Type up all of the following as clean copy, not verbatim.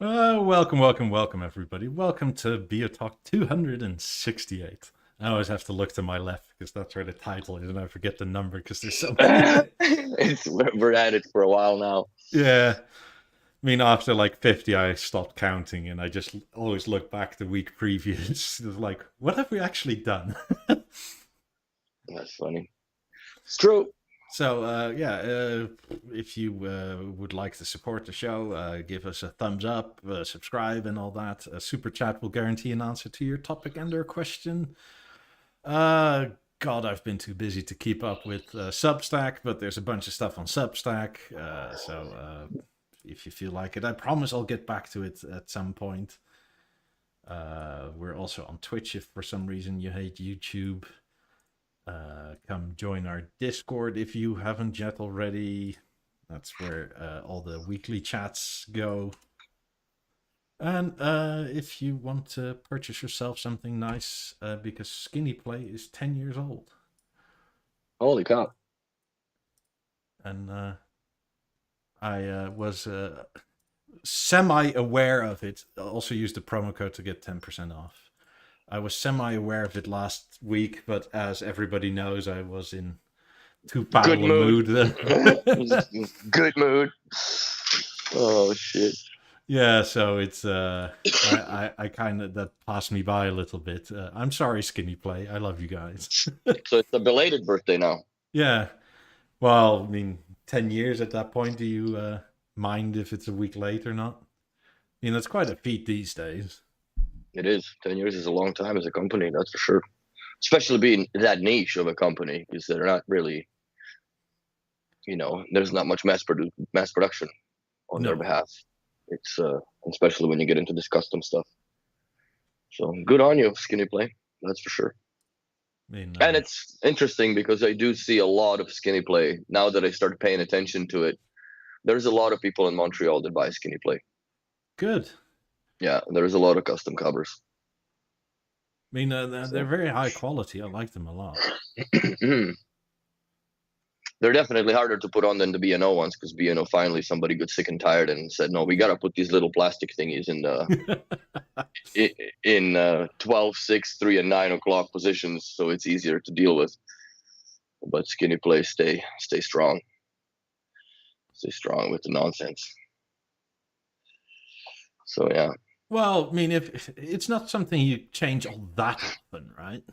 Welcome, everybody. Welcome to BeoTalk 268. I always have to look to my left because that's where the title is, and I forget the number because there's so many. We're at it for a while now. Yeah. I mean, after like 50, I stopped counting, and I just always look back the week previous. It's like, what have we actually done? That's funny. It's true. So, if you would like to support the show, give us a thumbs up, subscribe, and all that. A super chat will guarantee an answer to your topic and/or question. God, I've been too busy to keep up with Substack, but there's a bunch of stuff on Substack. So if you feel like it, I promise I'll get back to it at some point. We're also on Twitch if for some reason you hate YouTube. Come join our Discord if you haven't yet already. That's where all the weekly chats go. And if you want to purchase yourself something nice, because SKINIPLAY is 10 years old. Holy cow. And I was semi-aware of it. I also used the promo code to get 10% off. I was semi-aware of it last week, but as everybody knows, I was in too foul a mood. Good mood. Oh, shit. Yeah, so it's I kind of, that passed me by a little bit. I'm sorry, SKINIPLAY. I love you guys. So it's a belated birthday now. Yeah. Well, I mean, 10 years at that point. Do you mind if it's a week late or not? I mean, that's quite a feat these days. It is. 10 years is a long time as a company, that's for sure. Especially being that niche of a company, because they're not really, there's not much mass production on their behalf. It's especially when you get into this custom stuff. So good on you, SKINIPLAY. That's for sure. I mean, and it's interesting because I do see a lot of SKINIPLAY now that I start paying attention to it. There's a lot of people in Montreal that buy SKINIPLAY. Good. Yeah, there's a lot of custom covers. I mean, they're very high quality. I like them a lot. They're definitely harder to put on than the B&O ones, because B&O finally somebody got sick and tired and said, no, we got to put these little plastic thingies in the 12, 6, 3, and 9 o'clock positions, so it's easier to deal with. But SKINIPLAY stay strong. Stay strong with the nonsense. So yeah. Well, I mean, if it's not something you change all that often, right?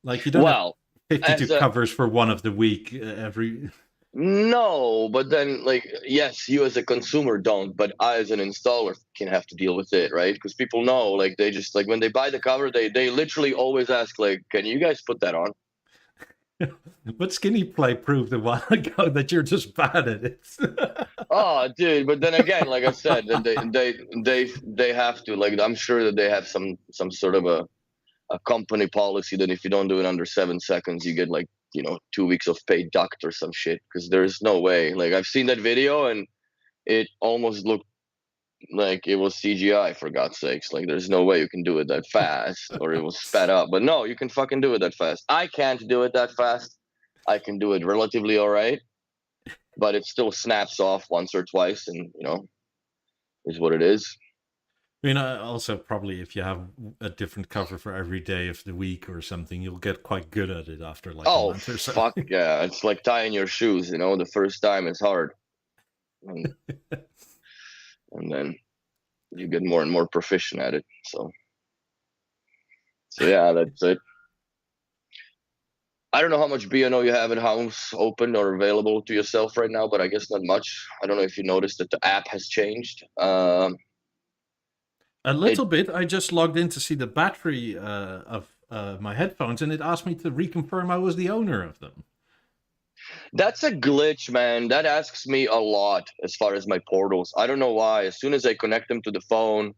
Like you don't have 52 covers for one of the week every. No, but then yes, you as a consumer don't, but I as an installer can have to deal with it, right? Because people know, they just when they buy the cover, they literally always ask, can you guys put that on? But SKINIPLAY proved a while ago that you're just bad at it. Oh, dude! But then again, like I said, they have to. I'm sure that they have some sort of a company policy that if you don't do it under 7 seconds, you get 2 weeks of paid duct or some shit. Because there's no way. I've seen that video and it almost looked like it was CGI, for God's sakes. There's no way you can do it that fast, or it was sped up. But no, you can fucking do it that fast. I can't do it that fast. I can do it relatively all right, but it still snaps off once or twice, and is what it is. I mean, also probably if you have a different cover for every day of the week or something, you'll get quite good at it after a month or so. Fuck yeah! It's like tying your shoes. The first time is hard. And then you get more and more proficient at it. So yeah, that's it. I don't know how much B&O you have in house open or available to yourself right now, but I guess not much. I don't know if you noticed that the app has changed. A little bit. I just logged in to see the battery of my headphones, and it asked me to reconfirm I was the owner of them. That's a glitch, man. That asks me a lot as far as my portals. I don't know why. As soon as I connect them to the phone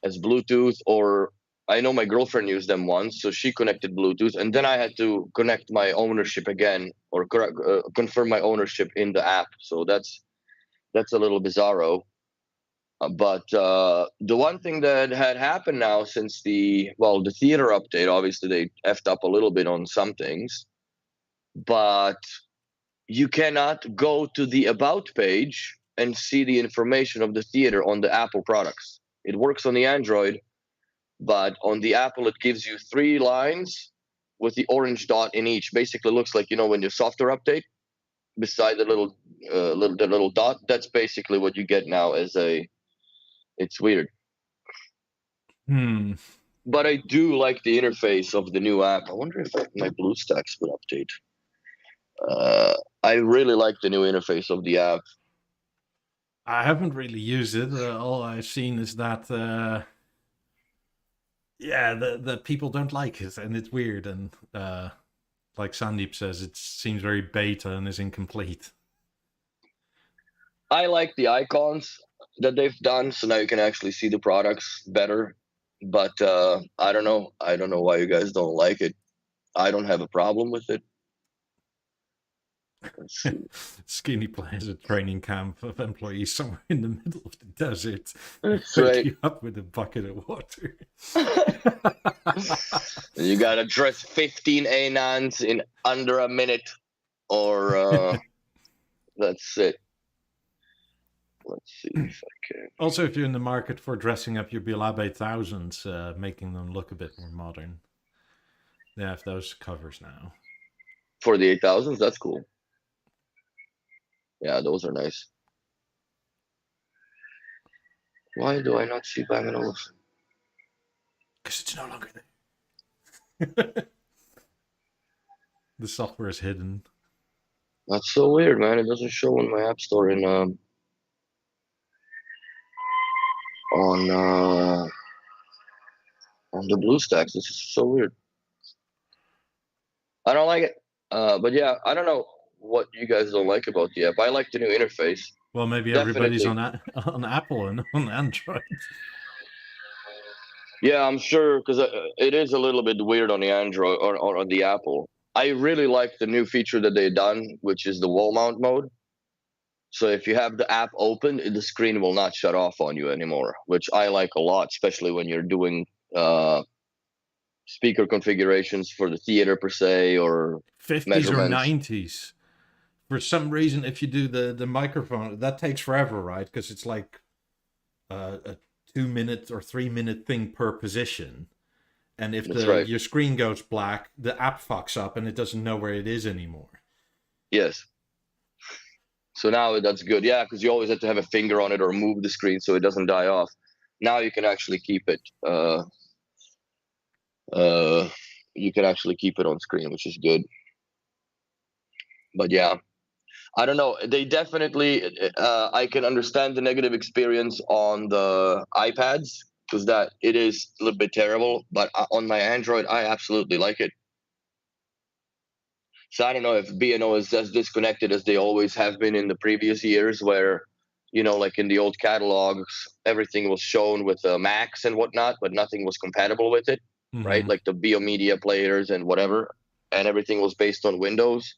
as Bluetooth, or I know my girlfriend used them once, so she connected Bluetooth, and then I had to connect my ownership again, or confirm my ownership in the app. So that's a little bizarro. But the one thing that had happened now since the theater update, obviously they effed up a little bit on some things, but you cannot go to the about page and see the information of the theater on the Apple products. It works on the Android, but on the Apple, it gives you 3 lines with the orange dot in each. Basically, looks like, you know, when your software update, beside the little dot. That's basically what you get now as a. It's weird. But I do like the interface of the new app. I wonder if my BlueStacks will update. I really like the new interface of the app. I haven't really used it. All I've seen is that, the people don't like it, and it's weird. And like Sandeep says, it seems very beta and is incomplete. I like the icons that they've done, so now you can actually see the products better. But I don't know. I don't know why you guys don't like it. I don't have a problem with it. SKINIPLAY has a training camp of employees somewhere in the middle of the desert. That's Hook right. you up with a bucket of water. You gotta dress 15 Anons in under a minute, or that's it. Let's see if I can. Also, if you're in the market for dressing up your Beolab 8000s, making them look a bit more modern, they have those covers now. For the 8000s, that's cool. Yeah, those are nice. Why do I not see Bang & Olufsen? Because it's no longer there. The software is hidden. That's so weird, man. It doesn't show in my app store in on the BlueStacks. This is so weird. I don't like it. But yeah, I don't know what you guys don't like about the app. I like the new interface. Well, maybe everybody's on Apple and on Android. Yeah, I'm sure, because it is a little bit weird on the Android or on the Apple. I really like the new feature that they've done, which is the wall mount mode. So if you have the app open, the screen will not shut off on you anymore, which I like a lot, especially when you're doing speaker configurations for the theater per se, or 50s or 90s. For some reason, if you do the microphone, that takes forever, right? Because it's like a 2-minute or 3-minute thing per position. And if your screen goes black, the app fucks up and it doesn't know where it is anymore. Yes. So now that's good. Yeah, because you always have to have a finger on it or move the screen so it doesn't die off. Now you can actually keep it. You can actually keep it on screen, which is good. But yeah, I don't know. They definitely. I can understand the negative experience on the iPads, because that it is a little bit terrible. But on my Android, I absolutely like it. So I don't know if B&O is as disconnected as they always have been in the previous years, where, you know, like in the old catalogs, everything was shown with Macs and whatnot, but nothing was compatible with it, right? Like the Beomedia players and whatever, and everything was based on Windows.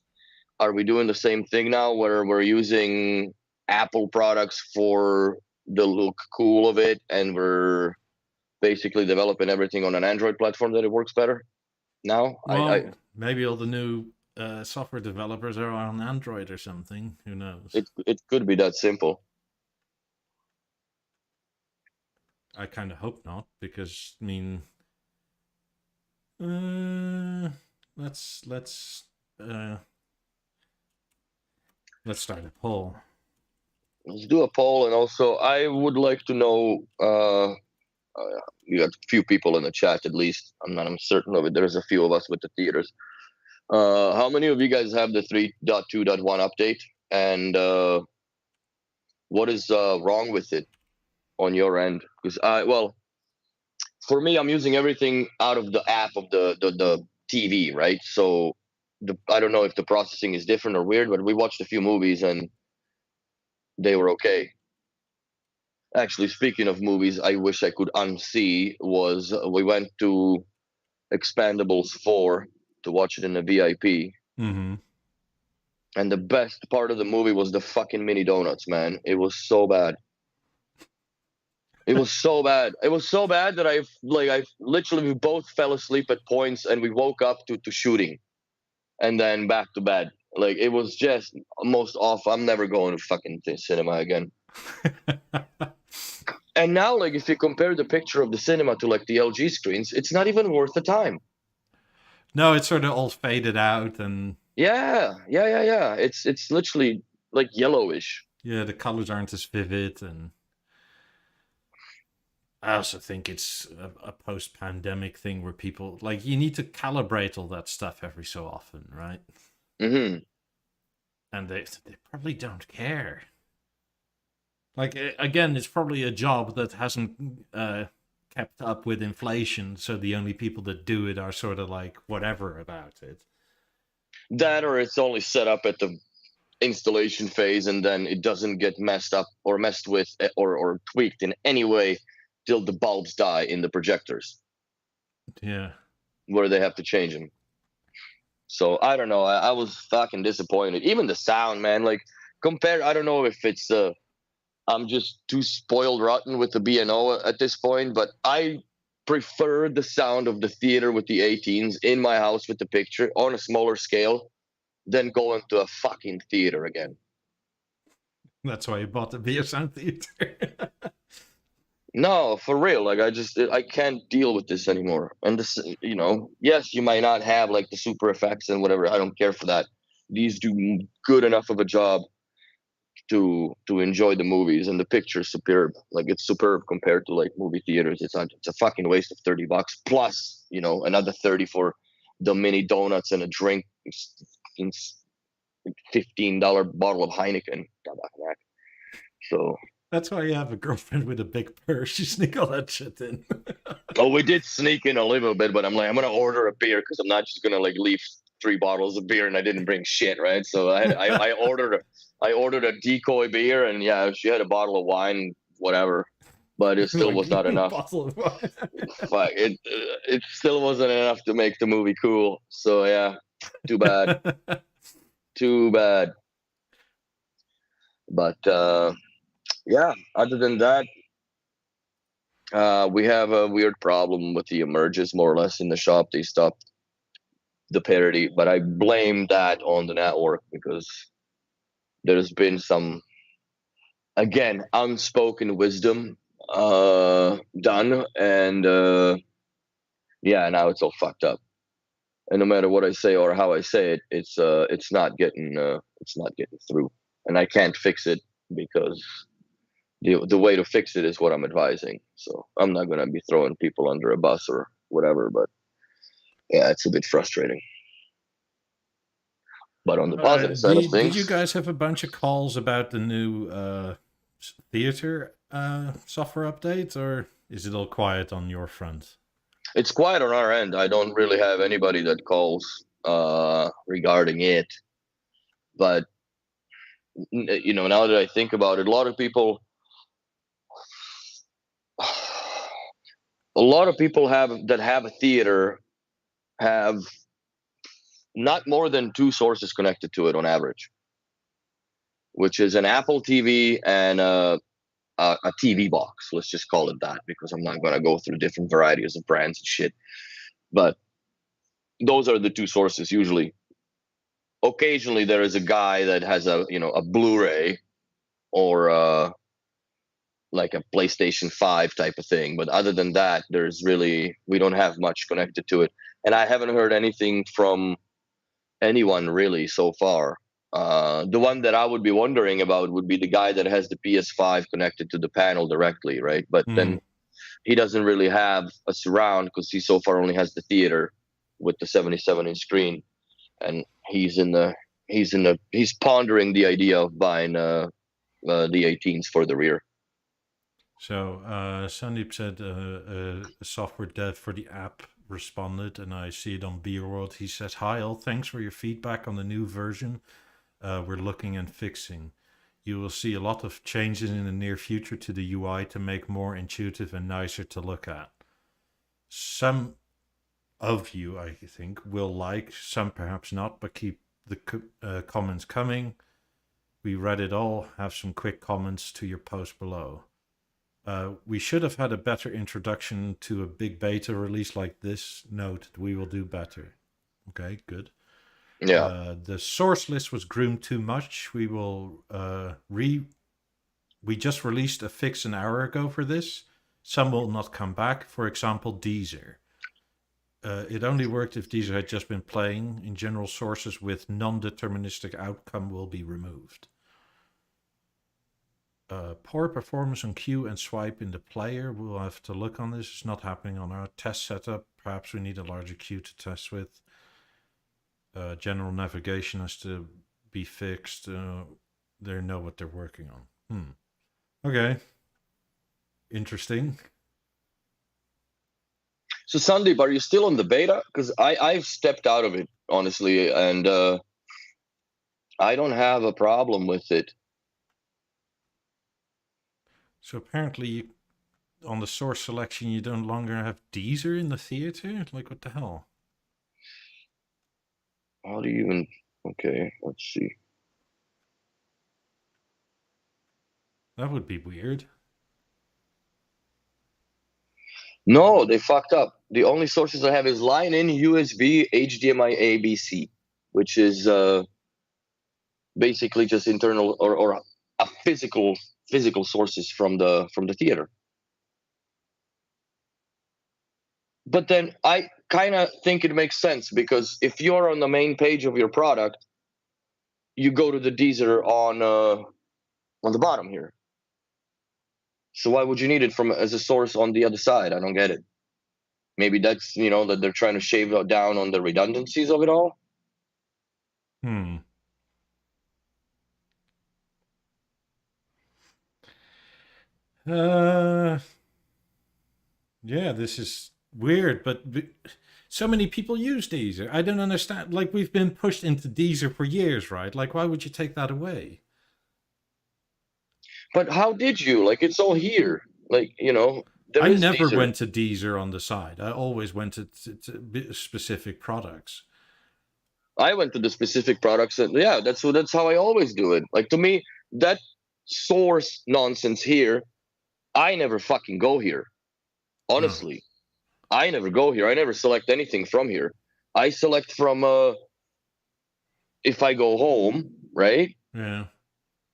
Are we doing the same thing now, where we're using Apple products for the look cool of it, and we're basically developing everything on an Android platform that it works better now? Well, maybe all the new software developers are on Android or something. Who knows? It could be that simple. I kind of hope not, because I mean, let's start a poll. Let's do a poll, and also I would like to know. You got a few people in the chat, at least. I'm certain of it. There's a few of us with the theaters. How many of you guys have the 3.2.1 update, and what is wrong with it on your end? Because for me, I'm using everything out of the app of the TV, right? So I don't know if the processing is different or weird, but we watched a few movies and they were okay. Actually, speaking of movies, I wish I could unsee was we went to Expendables 4 to watch it in the VIP. And the best part of the movie was the fucking mini donuts, man. It was so bad. It was so bad. It was so bad that I literally, we both fell asleep at points, and we woke up to shooting, and then back to bed. Like it was just most awful. I'm never going to fucking cinema again. And now, like, if you compare the picture of the cinema to like the LG screens, it's not even worth the time. No, it's sort of all faded out, and Yeah. It's literally like yellowish. yeah, the colors aren't as vivid, and I also think it's a post-pandemic thing where people like you need to calibrate all that stuff every so often, right? Mm-hmm. And they probably don't care. Like again, it's probably a job that hasn't kept up with inflation, so the only people that do it are sort of like whatever about it. That, or it's only set up at the installation phase, and then it doesn't get messed up or messed with or tweaked in any way till the bulbs die in the projectors, Yeah. where they have to change them. So I don't know. I was fucking disappointed. Even the sound, man. Like compared, I don't know if it's I'm just too spoiled rotten with the B&O at this point, but I prefer the sound of the theater with the 18s in my house with the picture on a smaller scale than going to a fucking theater again. That's why you bought the Beosound theater. No, for real. Like I can't deal with this anymore. And this, yes, you might not have like the super effects and whatever. I don't care for that. These do good enough of a job to enjoy the movies, and the picture's superb. Like it's superb compared to like movie theaters. It's a fucking waste of $30 plus, another 30 for the mini donuts and a drink, $15 bottle of Heineken. So That's why you have a girlfriend with a big purse. You sneak all that shit in. oh, we did sneak in a little bit, but I'm like, I'm gonna order a beer because I'm not just gonna like leave 3 bottles of beer, and I didn't bring shit, right? So I ordered a decoy beer, and yeah, she had a bottle of wine, whatever, but it still was not enough. Bottle of wine. Fuck, it still wasn't enough to make the movie cool. So yeah, too bad, too bad. But yeah, other than that, we have a weird problem with the emerges, more or less, in the shop. They stopped the parity, but I blame that on the network because there's been some, again, unspoken wisdom done, and yeah, now it's all fucked up. And no matter what I say or how I say it, it's not getting through, and I can't fix it because the way to fix it is what I'm advising. So I'm not gonna be throwing people under a bus or whatever, but yeah, it's a bit frustrating. But on the positive side of things, did you guys have a bunch of calls about the new theater software update, or is it all quiet on your front? it's quiet on our end. I don't really have anybody that calls regarding it. But now that I think about it, a lot of people have a theater have not more than 2 sources connected to it on average, which is an Apple TV and a TV box. Let's just call it that, because I'm not going to go through different varieties of brands and shit. But those are the 2 sources usually. Occasionally there is a guy that has a Blu-ray or like a PlayStation 5 type of thing, but other than that, we don't have much connected to it, and I haven't heard anything from anyone really so far. The one that I would be wondering about would be the guy that has the PS5 connected to the panel directly, right? But then he doesn't really have a surround because he so far only has the theater with the 77-inch screen, and he's pondering the idea of buying the 18s for the rear. So Sandeep said a software dev for the app responded, and I see it on Beerworld. He says, "Hi all, thanks for your feedback on the new version. We're looking and fixing. You will see a lot of changes in the near future to the UI to make more intuitive and nicer to look at. Some of you, I think, will like, some perhaps not, but keep the comments coming. We read it all. Have some quick comments to your post below. We should have had a better introduction to a big beta release like this. Note, we will do better." Okay, good. Yeah. The source list was groomed too much. We will we just released a fix an hour ago for this. Some will not come back. For example, Deezer. It only worked if Deezer had just been playing. In general, sources with non-deterministic outcome will be removed. Poor performance on cue and swipe in the player. We'll have to look on this. It's not happening on our test setup. Perhaps we need a larger queue to test with. General navigation has to be fixed. They know what they're working on. Okay. Interesting. So Sandeep, are you still on the beta? Because I've stepped out of it, honestly, and I don't have a problem with it. So apparently, on the source selection, you don't longer have Deezer in the theater? Like, what the hell? How do you even... Okay, let's see. That would be weird. No, they fucked up. The only sources I have is line in, USB, HDMI, ABC, which is basically just internal or a physical sources from the theater. But then I kind of think it makes sense, because if you're on the main page of your product, you go to the Deezer on the bottom here. So why would you need it from as a source on the other side? I don't get it. Maybe that's, that they're trying to shave down on the redundancies of it all. Yeah, this is weird, but so many people use Deezer. I don't understand. Like, we've been pushed into Deezer for years, right? Like, why would you take that away? But how did you? Like, it's all here. Like, I never went to Deezer on the side. I always went to specific products. I went to the specific products, and yeah, that's how I always do it. Like, to me, that source nonsense here, I never fucking go here. Honestly, I never go here. I never select anything from here. I select from if I go home, right? Yeah.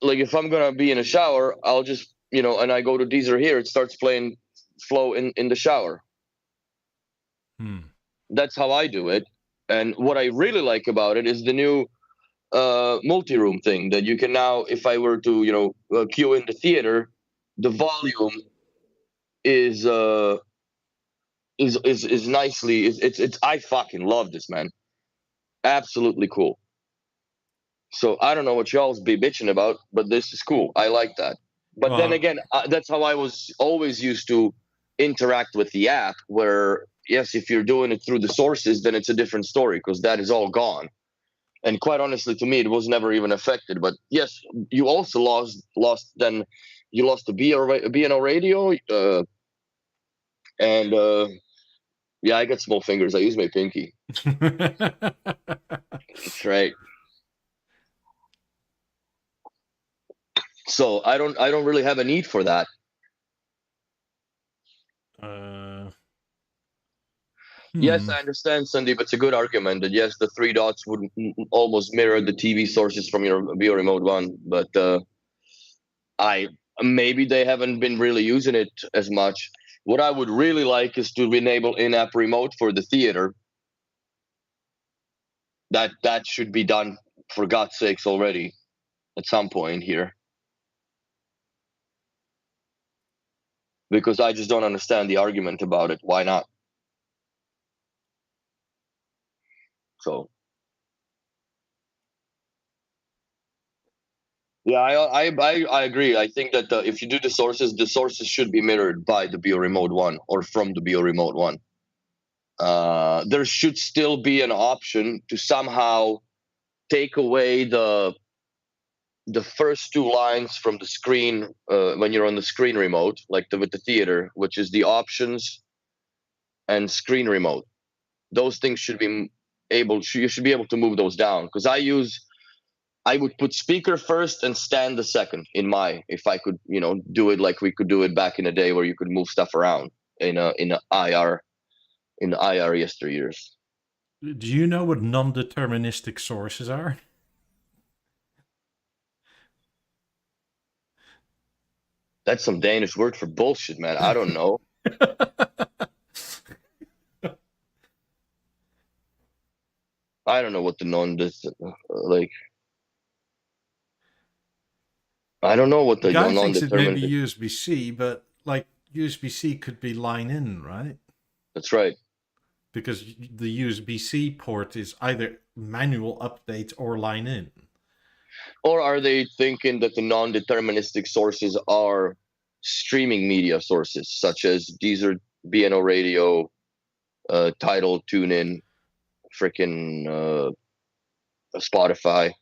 Like, if I'm gonna be in a shower, I'll just and I go to Deezer here. It starts playing Flow in the shower. That's how I do it. And what I really like about it is the new multi-room thing that you can now, if I were to queue in the theater, the volume is nicely, it's I fucking love this, man. Absolutely cool. So I don't know what y'all's be bitching about, but this is cool. I like that. But then again, that's how I was always used to interact with the app, where yes, if you're doing it through the sources, then it's a different story, because that is all gone. And quite honestly, to me, it was never even affected. But yes, you also lost the B&O radio, and yeah, I got small fingers. I use my pinky. That's right. So I don't really have a need for that. Yes, I understand, Sandeep. It's a good argument that yes, the three dots would almost mirror the TV sources from your Beo Remote One, but maybe they haven't been really using it as much. What I would really like is to enable in-app remote for the theater. That should be done, for God's sakes, already at some point here. Because I just don't understand the argument about it. Why not? So yeah, I agree. I think that if you do the sources should be mirrored by the Beo Remote One or from the Beo Remote One. There should still be an option to somehow take away the first two lines from the screen when you're on the screen remote, like with the theater, which is the options and screen remote. Those things should be you should be able to move those down, because I would put speaker first and stand the second if I could, do it like we could do it back in the day, where you could move stuff around in the IR yesteryears. Do you know what non-deterministic sources are? That's some Danish word for bullshit, man. I don't know. I don't know what the like. I don't know what the Guy thinks it may non-determined. be USB-C, but like USB-C could be line in, right? That's right. Because the USB-C port is either manual update or line in. Or are they thinking that the non-deterministic sources are streaming media sources, such as Deezer, BNO Radio, Tidal, TuneIn, freaking Spotify?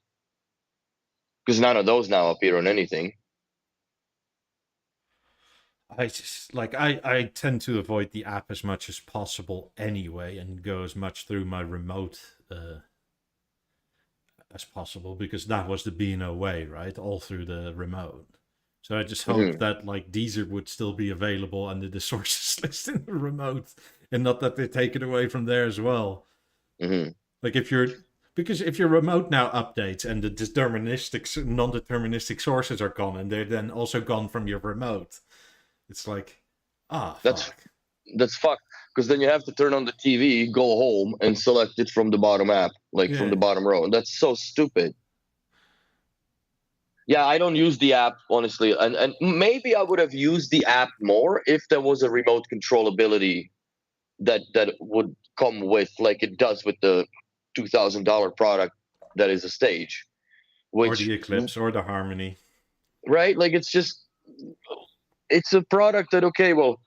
Because none of those now appear on anything. I just like I tend to avoid the app as much as possible anyway, and go as much through my remote as possible, because that was the BNO way, right? All through the remote. So I just hope that like Deezer would still be available under the sources list in the remote, and not that they take it away from there as well. Like if your remote now updates and the deterministic, non-deterministic sources are gone, and they're then also gone from your remote, it's like, fuck. That's fucked. Because then you have to turn on the TV, go home, and select it from the bottom app, like from the bottom row. And that's so stupid. Yeah, I don't use the app, honestly. And maybe I would have used the app more if there was a remote controllability that would come with, like it does with the $2,000 product that is a stage. Or the Eclipse or the Harmony. Right? Like it's a product that, okay, well,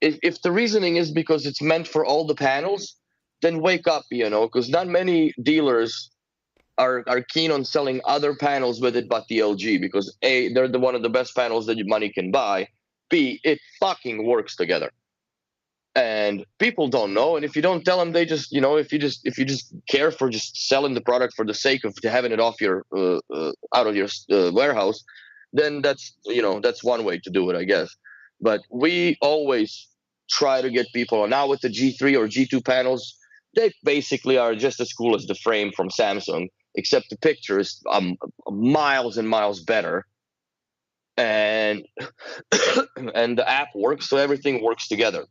if the reasoning is because it's meant for all the panels, then wake up, because not many dealers are keen on selling other panels with it but the LG, because A, they're one of the best panels that your money can buy. B, it fucking works together. And people don't know, and if you don't tell them, they just, if you just care for just selling the product for the sake of having it off your out of your warehouse, then that's one way to do it, I guess. But we always try to get people, and now with the G3 or G2 panels, they basically are just as cool as the frame from Samsung, except the picture is miles and miles better, and and the app works, so everything works together.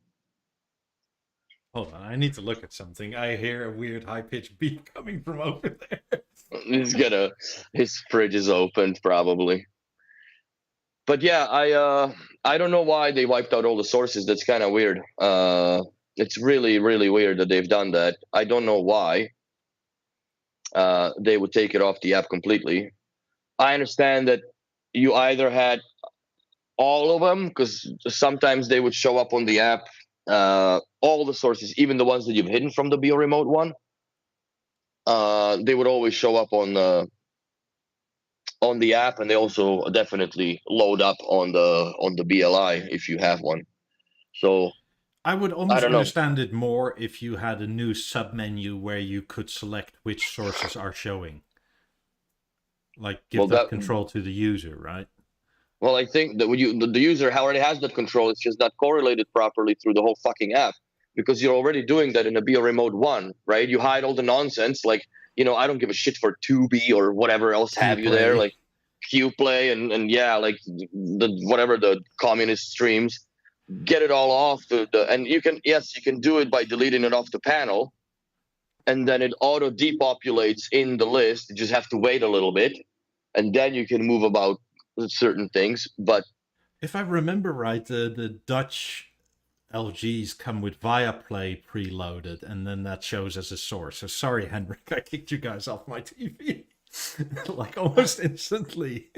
Hold on, I need to look at something. I hear a weird high-pitched beep coming from over there. His fridge is opened probably. But yeah, I don't know why they wiped out all the sources. That's kind of weird. It's really, really weird that they've done that. I don't know why they would take it off the app completely. I understand that you either had all of them, because sometimes they would show up on the app, all the sources, even the ones that you've hidden from the Bio Remote one. They would always show up on the app, and they also definitely load up on the BLI if you have one. So I would almost understand it more if you had a new submenu where you could select which sources are showing. Like give that control to the user, right? Well, I think that the user already has that control. It's just not correlated properly through the whole fucking app, because you're already doing that in a Bio Remote 1, right? You hide all the nonsense, like, I don't give a shit for Tubi or whatever else have you there, like QPlay and yeah, like whatever the communist streams. Get it all off and you can do it by deleting it off the panel, and then it auto depopulates in the list. You just have to wait a little bit, and then you can move about certain things. But if I remember right, the Dutch LGs come with Viaplay preloaded, and then that shows as a source. So sorry, Henrik, I kicked you guys off my TV like almost instantly.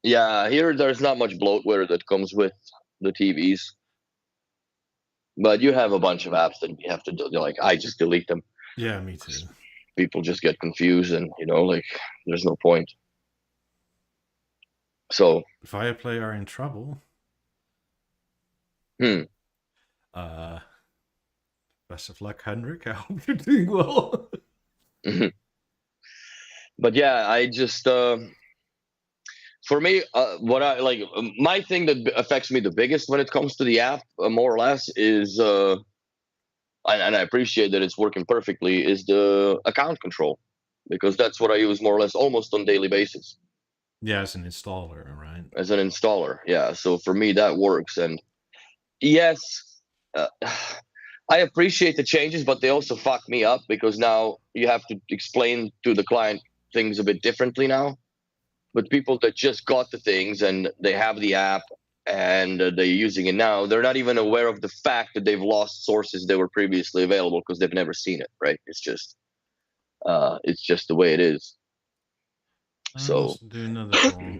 Yeah, here there's not much bloatware that comes with the TVs, but you have a bunch of apps that you have to do. Like, I just delete them. Yeah, me too. People just get confused, and like there's no point. So Viaplay are in trouble. Best of luck, Henrik. I hope you're doing well. But yeah, I just for me, what I like, my thing that affects me the biggest when it comes to the app, more or less, is and I appreciate that it's working perfectly, is the account control, because that's what I use more or less almost on daily basis Yeah, as an installer, right? as an installer. Yeah, so for me that works. And yes, uh, I appreciate the changes, but they also fuck me up because now you have to explain to the client things a bit differently now. But people that just got the things and they have the app and they're using it now, they're not even aware of the fact that they've lost sources that were previously available because they've never seen it. Right? It's just the way it is. So Let's do another call.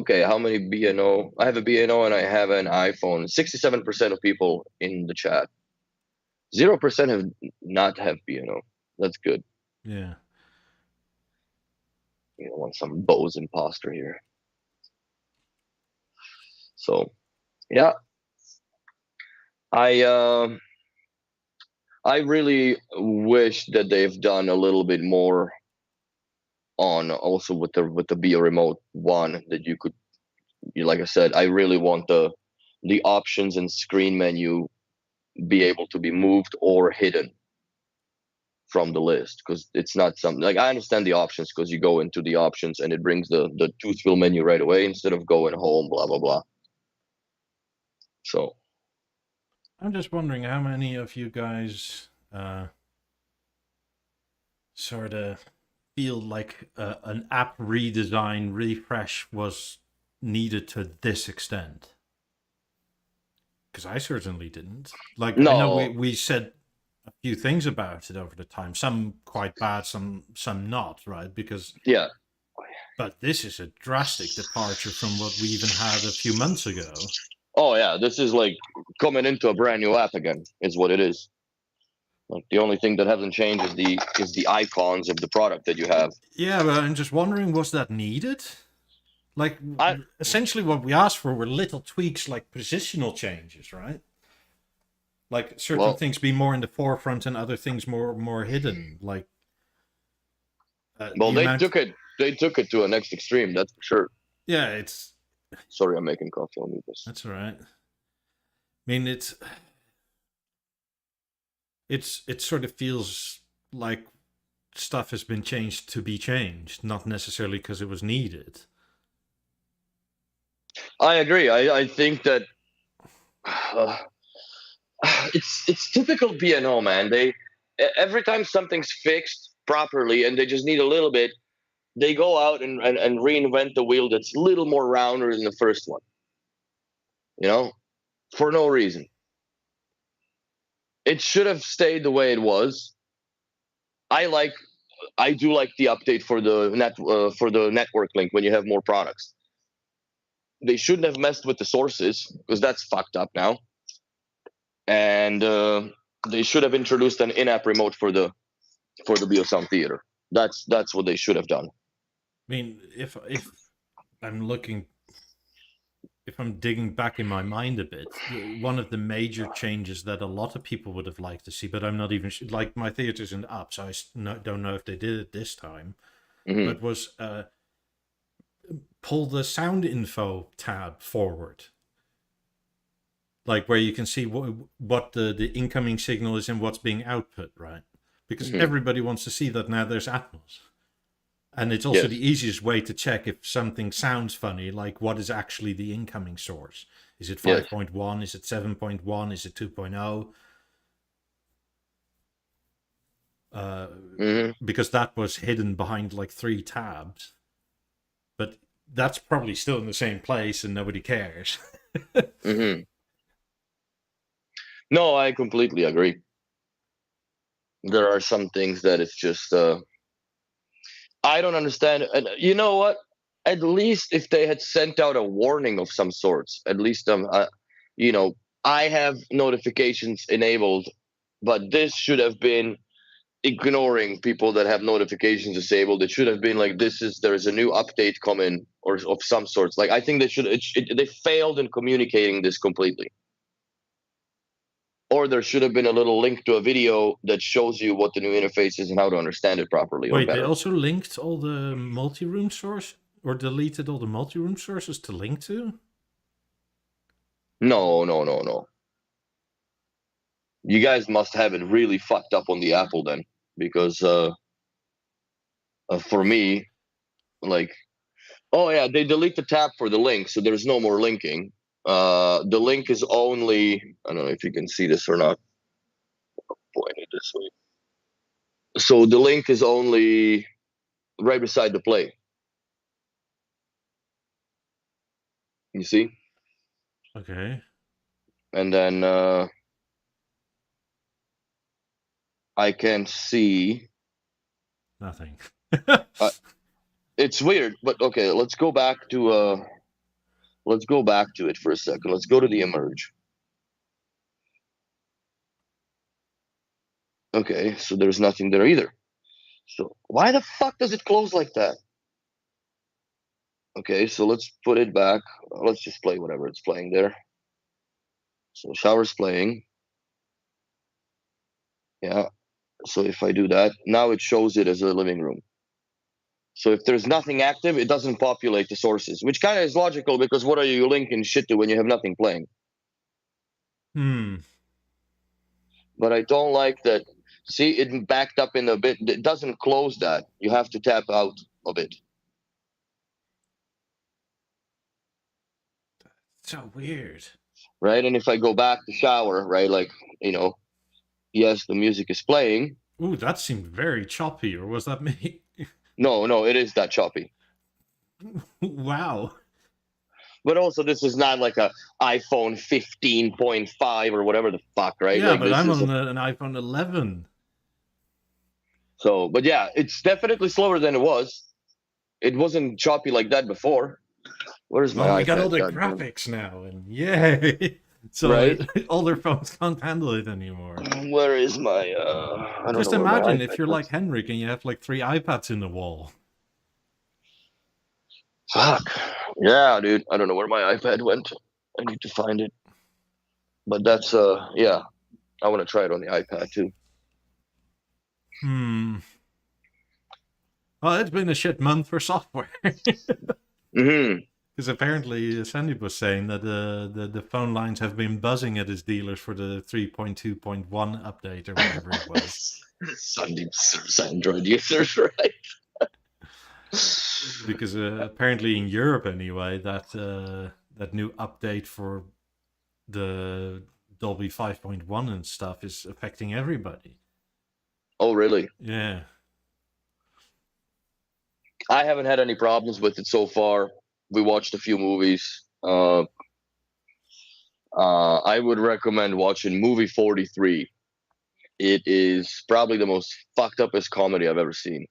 okay, how many BNO? I have a BNO and I have an iPhone. 67% of people in the chat. 0% have not have BNO. That's good. Yeah. You don't want some Bose imposter here. So yeah, I I really wish that they've done a little bit more on also with the Beo Remote one that you could, like I said, I really want the options and screen menu be able to be moved or hidden from the list, because it's not something like, I understand the options because you go into the options and it brings the tooth wheel menu right away instead of going home, blah blah blah. So I'm just wondering how many of you guys sort of feel like an app redesign refresh was needed to this extent. Because I certainly didn't. Like, I know no, we said a few things about it over the time, some quite bad, some not, right? Because yeah. but this is a drastic departure from what we even had a few months ago. Oh yeah, this is like coming into a brand new app again, is what it is. Like the only thing that hasn't changed is the icons of the product that you have. Yeah, but I'm just wondering, was that needed? Like, I essentially what we asked for were little tweaks like positional changes, right? Like certain well things be more in the forefront and other things more hidden. Like well the amount. they took it to a next extreme, that's for sure. Yeah, it's Sorry, I'm making coffee. I'll need this. that's all right. I mean, it sort of feels like stuff has been changed to be changed, not necessarily because it was needed. I agree. I think that uh, it's typical BNO, man. They every time something's fixed properly and they just need a little bit, they go out and reinvent the wheel that's a little more rounder than the first one. You know, for no reason. It should have stayed the way it was. I like I do like the update for the network link when you have more products. They shouldn't have messed with the sources because that's fucked up now. And they should have introduced an in-app remote for the Beosound Theater. That's what they should have done. I mean, if I'm looking, if I'm digging back in my mind a bit, one of the major changes that a lot of people would have liked to see, but I'm not even like my theater's in up, so don't know if they did it this time, but was pull the sound info tab forward, like where you can see what the incoming signal is and what's being output, right? Because everybody wants to see that now there's Atmos. And it's also the easiest way to check if something sounds funny, like what is actually the incoming source. Is it 5.1? Is it 7.1? Is it 2.0? Because that was hidden behind like 3 tabs. But that's probably still in the same place and nobody cares. No, I completely agree. There are some things that it's just I don't understand. And you know what? At least if they had sent out a warning of some sorts, at least you know, I have notifications enabled, but this should have been ignoring people that have notifications disabled. It should have been like, there's a new update coming or of some sorts. Like I think they failed in communicating this completely. Or there should have been a little link to a video that shows you what the new interface is and how to understand it properly. Wait, they also linked all the multi-room source or deleted all the multi-room sources to link to? No. You guys must have it really fucked up on the Apple then, because for me, like, oh yeah, they delete the tab for the link, so there's no more linking. The link is only, I don't know if you can see this or not. Point it this way. So the link is only right beside the play. You see? Okay. And then I can see Nothing. it's weird, but okay, let's go back to it for a second. Let's go to the emerge. Okay, so there's nothing there either. So why the fuck does it close like that? Okay, so let's put it back. Let's just play whatever it's playing there. So shower's playing. Yeah. So if I do that, now it shows it as a living room. So if there's nothing active, it doesn't populate the sources, which kind of is logical because what are you linking shit to when you have nothing playing? But I don't like that. See, it backed up in a bit. It doesn't close that. You have to tap out of it. So weird. Right? And if I go back to shower, right, like, yes, the music is playing. Ooh, that seemed very choppy, or was that me? No, it is that choppy. Wow. But also, this is not like a iPhone 15.5 or whatever the fuck, right? Yeah, like, but I'm on an iPhone 11. So, but yeah, it's definitely slower than it was. It wasn't choppy like that before. Where's my iPad? We got all the graphics now, and yay! So right? older phones can't handle it anymore. Where is my? Just imagine if you're like Henrik and you have like 3 iPads in the wall. Fuck. Yeah, dude. I don't know where my iPad went. I need to find it. But that's yeah. I want to try it on the iPad too. Well, it's been a shit month for software. Because apparently Sandy was saying that the phone lines have been buzzing at his dealers for the 3.2.1 update or whatever it was. Sandy's Android users, right? Because apparently in Europe anyway, that new update for the Dolby 5.1 and stuff is affecting everybody. Oh, really? Yeah. I haven't had any problems with it so far. We watched a few movies. I would recommend watching movie 43. It is probably the most fucked upest comedy I've ever seen.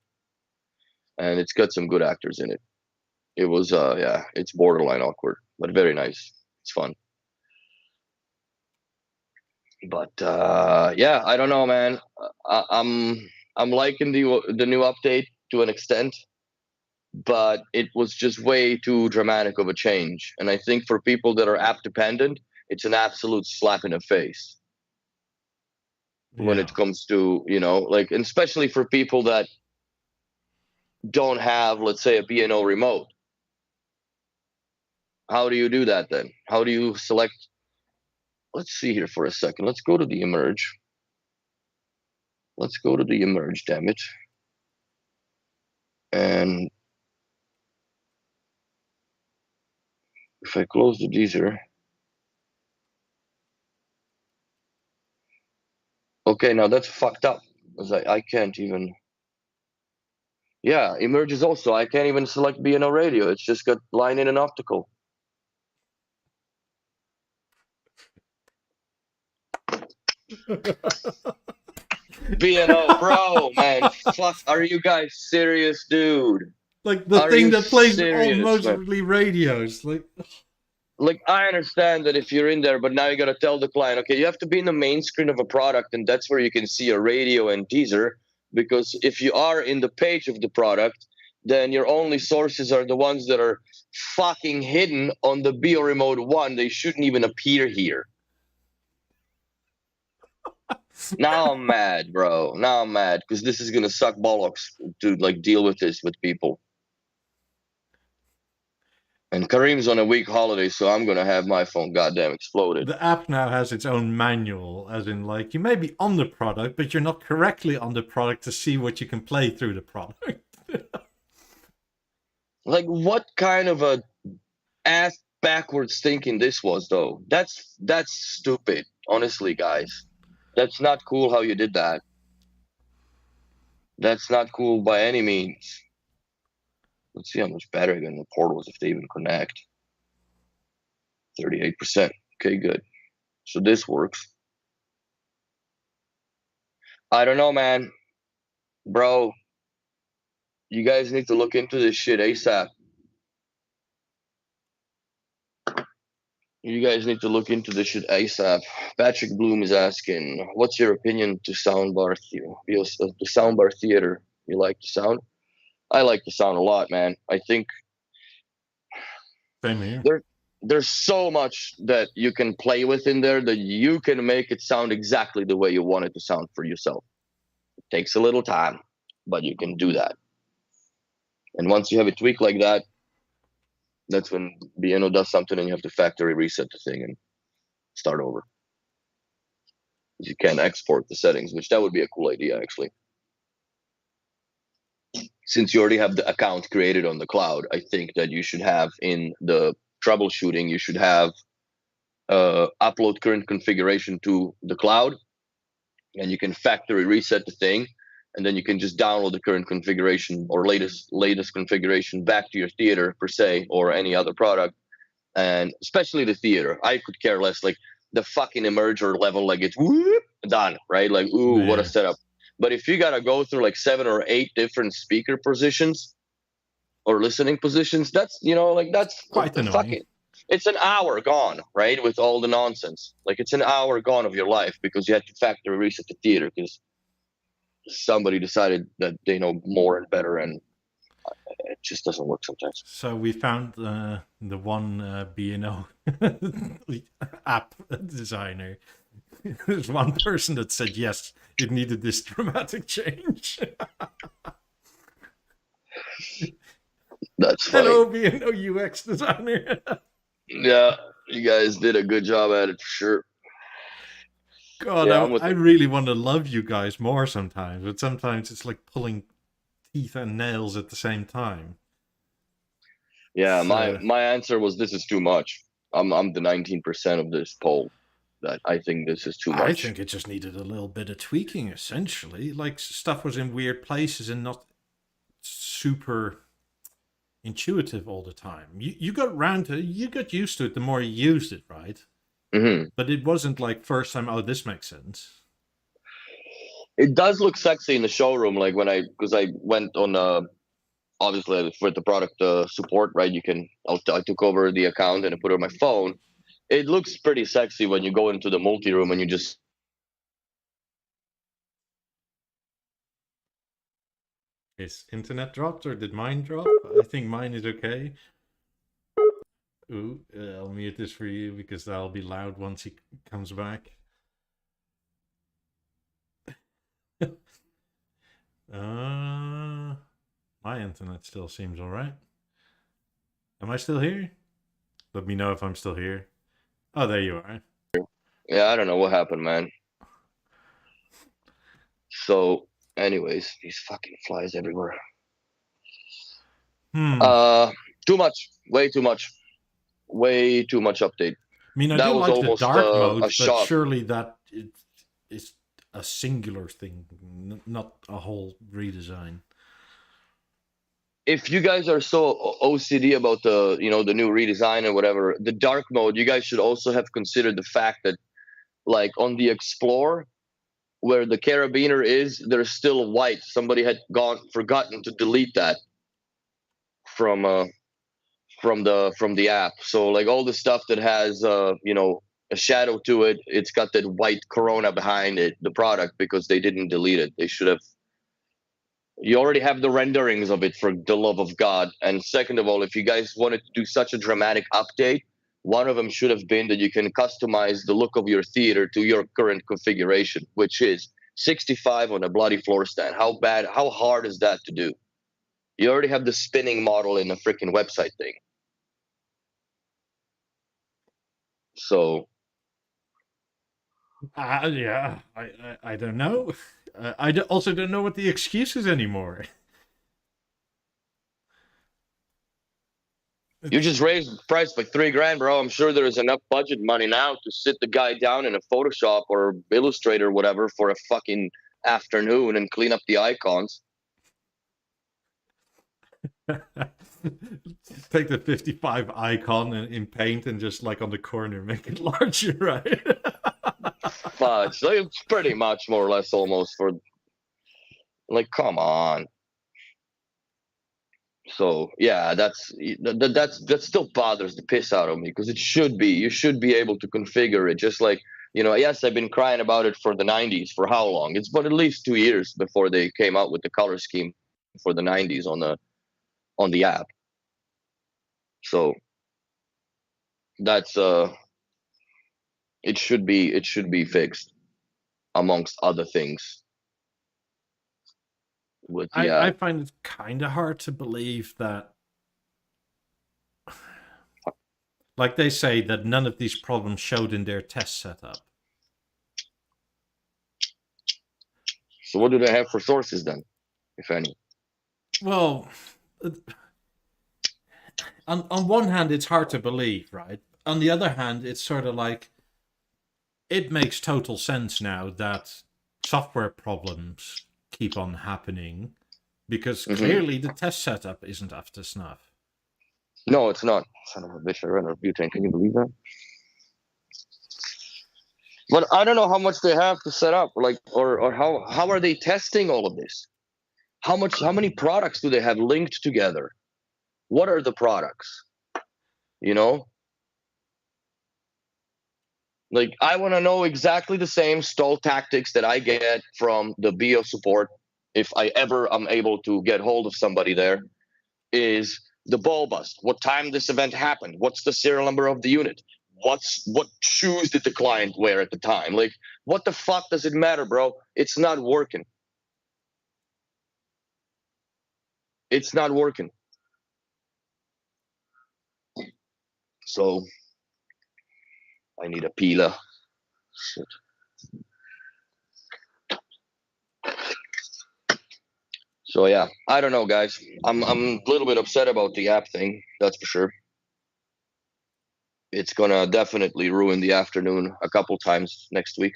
And it's got some good actors in it. It was, yeah, it's borderline awkward, but very nice. It's fun. But yeah, I don't know, man. I'm liking the new update to an extent, but it was just way too dramatic of a change. And I think for people that are app dependent, it's an absolute slap in the face when it comes to, like, and especially for people that don't have, let's say, a B&O remote. How do you do that then? How do you select? Let's see here for a second. Let's go to the emerge. Let's go to the emerge, damn it. And if I close the deezer. Okay, now that's fucked up. Because I can't even. Yeah, emerge is also. I can't even select B&O radio. It's just got line in and optical. B&O, bro, man. Fuck, are you guys serious, dude? Like the thing that plays almost radios. Like, I understand that if you're in there, but now you got to tell the client, okay, you have to be in the main screen of a product, and that's where you can see a radio and teaser. Because if you are in the page of the product, then your only sources are the ones that are fucking hidden on the Beo Remote 1. They shouldn't even appear here. Now I'm mad, bro. Now I'm mad because this is going to suck bollocks to like deal with this with people. And Kareem's on a week holiday, so I'm gonna have my phone goddamn exploded. The app now has its own manual, as in, like, you may be on the product, but you're not correctly on the product to see what you can play through the product. Like, what kind of a ass backwards thinking this was, though? That's stupid, honestly, guys. That's not cool how you did that. That's not cool by any means. Let's see how much better again the portals if they even connect. 38%. Okay, good. So this works. I don't know, man. Bro, you guys need to look into this shit ASAP. You guys need to look into this shit ASAP. Patrick Bloom is asking, what's your opinion to soundbar theater? The soundbar theater. You like the sound? I like the sound a lot, man. I think Same here. there's so much that you can play with in there that you can make it sound exactly the way you want it to sound for yourself. It takes a little time, but you can do that. And once you have it tweaked like that, that's when Beano does something and you have to factory reset the thing and start over. You can export the settings, which that would be a cool idea, actually. Since you already have the account created on the cloud, I think that you should have in the troubleshooting, you should have upload current configuration to the cloud, and you can factory reset the thing, and then you can just download the current configuration or latest configuration back to your theater per se, or any other product. And especially the theater, I could care less. Like the fucking emerger level, like it's whoop, done, right? Like, ooh, what a setup. But if you gotta go through like 7 or 8 different speaker positions or listening positions, that's, you know, like that's Quite annoying. It's an hour gone, right? With all the nonsense. Like it's an hour gone of your life because you had to factory reset the theater because somebody decided that they know more and better, and it just doesn't work sometimes. So we found the one B&O app designer. There's one person that said yes, it needed this dramatic change. That's funny. Hello, B&O UX designer. Yeah, you guys did a good job at it for sure. God, Yeah, I really want to love you guys more sometimes, but sometimes it's like pulling teeth and nails at the same time. Yeah, my answer was this is too much. I'm the 19% of this poll that I think this is too much. I think it just needed a little bit of tweaking, essentially. Like stuff was in weird places and not super intuitive all the time. You got used to it the more you used it, right? Mm-hmm. But it wasn't like first time, oh, this makes sense. It does look sexy in the showroom, like because I went on obviously for the product support, right? I took over the account and I put it on my phone. It looks pretty sexy when you go into the multi-room and you just... Is internet dropped or did mine drop? I think mine is okay. Ooh, I'll mute this for you because that'll be loud once he comes back. My internet still seems alright. Am I still here? Let me know if I'm still here. Oh, there you are. Yeah, I don't know what happened, man. So, anyways, these fucking flies everywhere. Too much. Way too much. Way too much update. I mean, I that do was like almost the dark mode, but shock. surely that is a singular thing, not a whole redesign. If you guys are so OCD about the new redesign or whatever, the dark mode, you guys should also have considered the fact that, like, on the Explorer, where the carabiner is, there's still white. Somebody had forgotten to delete that from the app. So, like, all the stuff that has a shadow to it, it's got that white corona behind it, the product, because they didn't delete it. They should have. You already have the renderings of it, for the love of God. And second of all, if you guys wanted to do such a dramatic update, one of them should have been that you can customize the look of your theater to your current configuration, which is 65 on a bloody floor stand. How hard is that to do? You already have the spinning model in a freaking website thing. So Yeah, I don't know. Also don't know what the excuse is anymore. you just raised the price by $3,000, bro. I'm sure there is enough budget money now to sit the guy down in a Photoshop or Illustrator or whatever for a fucking afternoon and clean up the icons. Take the 55 icon in paint and just like on the corner make it larger, right? It's pretty much more or less almost for, like, come on. So yeah, that still bothers the piss out of me, because you should be able to configure it, just like, yes, I've been crying about it for the 90s. For how long? It's but at least 2 years before they came out with the color scheme for the 90s on the app. So that's it should be fixed, amongst other things with the app. I find it kind of hard to believe that, like they say, that none of these problems showed in their test setup. So what do they have for sources then, if any? Well, on one hand, it's hard to believe, right? On the other hand, it's sort of like, it makes total sense now that software problems keep on happening, because clearly the test setup isn't up to snuff. No, it's not. Son of a bitch, I ran out of butane. Can you believe that? But I don't know how much they have to set up, like, or how are they testing all of this? How many products do they have linked together? What are the products? Like, I want to know exactly the same stall tactics that I get from the Beo support, if I ever am able to get hold of somebody there, is the ball bust. What time this event happened? What's the serial number of the unit? What shoes did the client wear at the time? Like, what the fuck does it matter, bro? It's not working. It's not working. So I need a peeler. Shit. So yeah, I don't know, guys. I'm a little bit upset about the app thing, that's for sure. It's gonna definitely ruin the afternoon a couple times next week,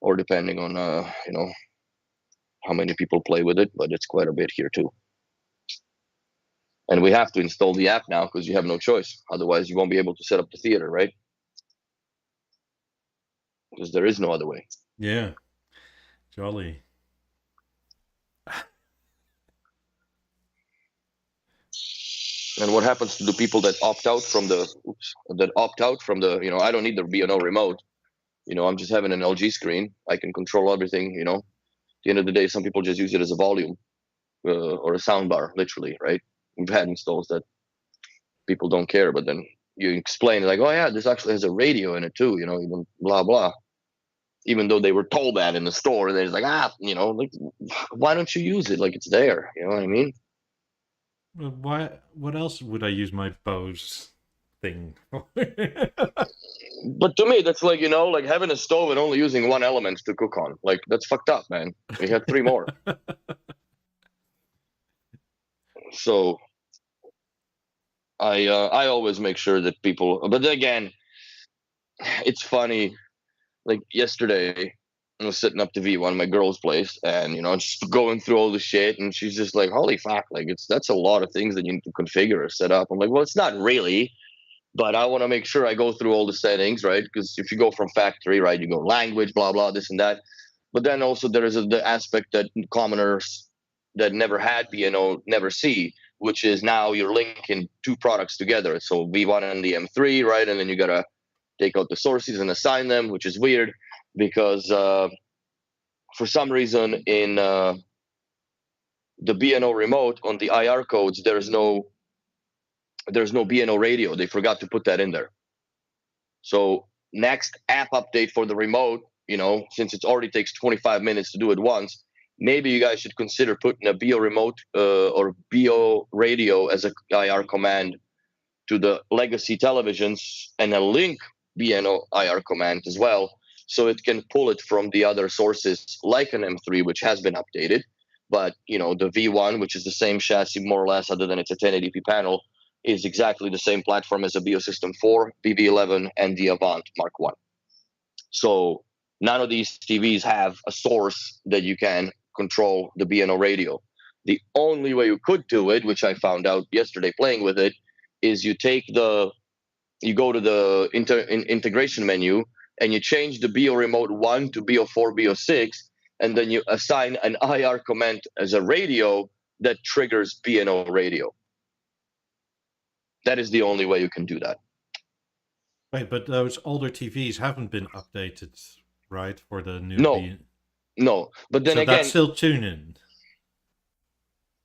or depending on how many people play with it, but it's quite a bit here too. And we have to install the app now because you have no choice. Otherwise, you won't be able to set up the theater, right? Because there is no other way. Yeah. Jolly. And what happens to the people that opt out from the I don't need the B&O remote. I'm just having an LG screen. I can control everything. At the end of the day, some people just use it as a volume or a sound bar, literally, right? We've had installs that people don't care, but then you explain like, oh yeah, this actually has a radio in it too, even blah blah. Even though they were told that in the store, they're like, like, why don't you use it? Like, it's there. You know what I mean? Why? What else would I use my Bose thing for? But to me, that's like, like having a stove and only using one element to cook on. Like, that's fucked up, man. We had 3 more. So I always make sure that people, but again, it's funny. Like yesterday, I was setting up the V1 at my girl's place, and just going through all the shit, and she's just like, "Holy fuck! Like, that's a lot of things that you need to configure or set up." I'm like, "Well, it's not really, but I want to make sure I go through all the settings, right? Because if you go from factory, right, you go language, blah blah, this and that. But then also there is the aspect that commoners that never had B&O never see, which is now you're linking 2 products together. So V1 and the M3, right, and then you gotta take out the sources and assign them, which is weird because for some reason in the B&O remote on the IR codes, there's no B&O radio. They forgot to put that in there. So next app update for the remote, since it already takes 25 minutes to do it once, maybe you guys should consider putting a Beo remote or Beo radio as a IR command to the legacy televisions and a link BNO IR command as well, so it can pull it from the other sources like an M3, which has been updated. But the V1, which is the same chassis more or less, other than it's a 1080p panel, is exactly the same platform as a Biosystem 4, BB11, and the Avant Mark 1. So none of these TVs have a source that you can control the BNO radio. The only way you could do it, which I found out yesterday playing with it, is you go to the integration menu and you change the Beo Remote 1 to Beo4, Beo6, and then you assign an IR command as a radio that triggers BNO radio. That is the only way you can do that. Wait, but those older TVs haven't been updated, right? For the new No, but then so again, that's still tuning.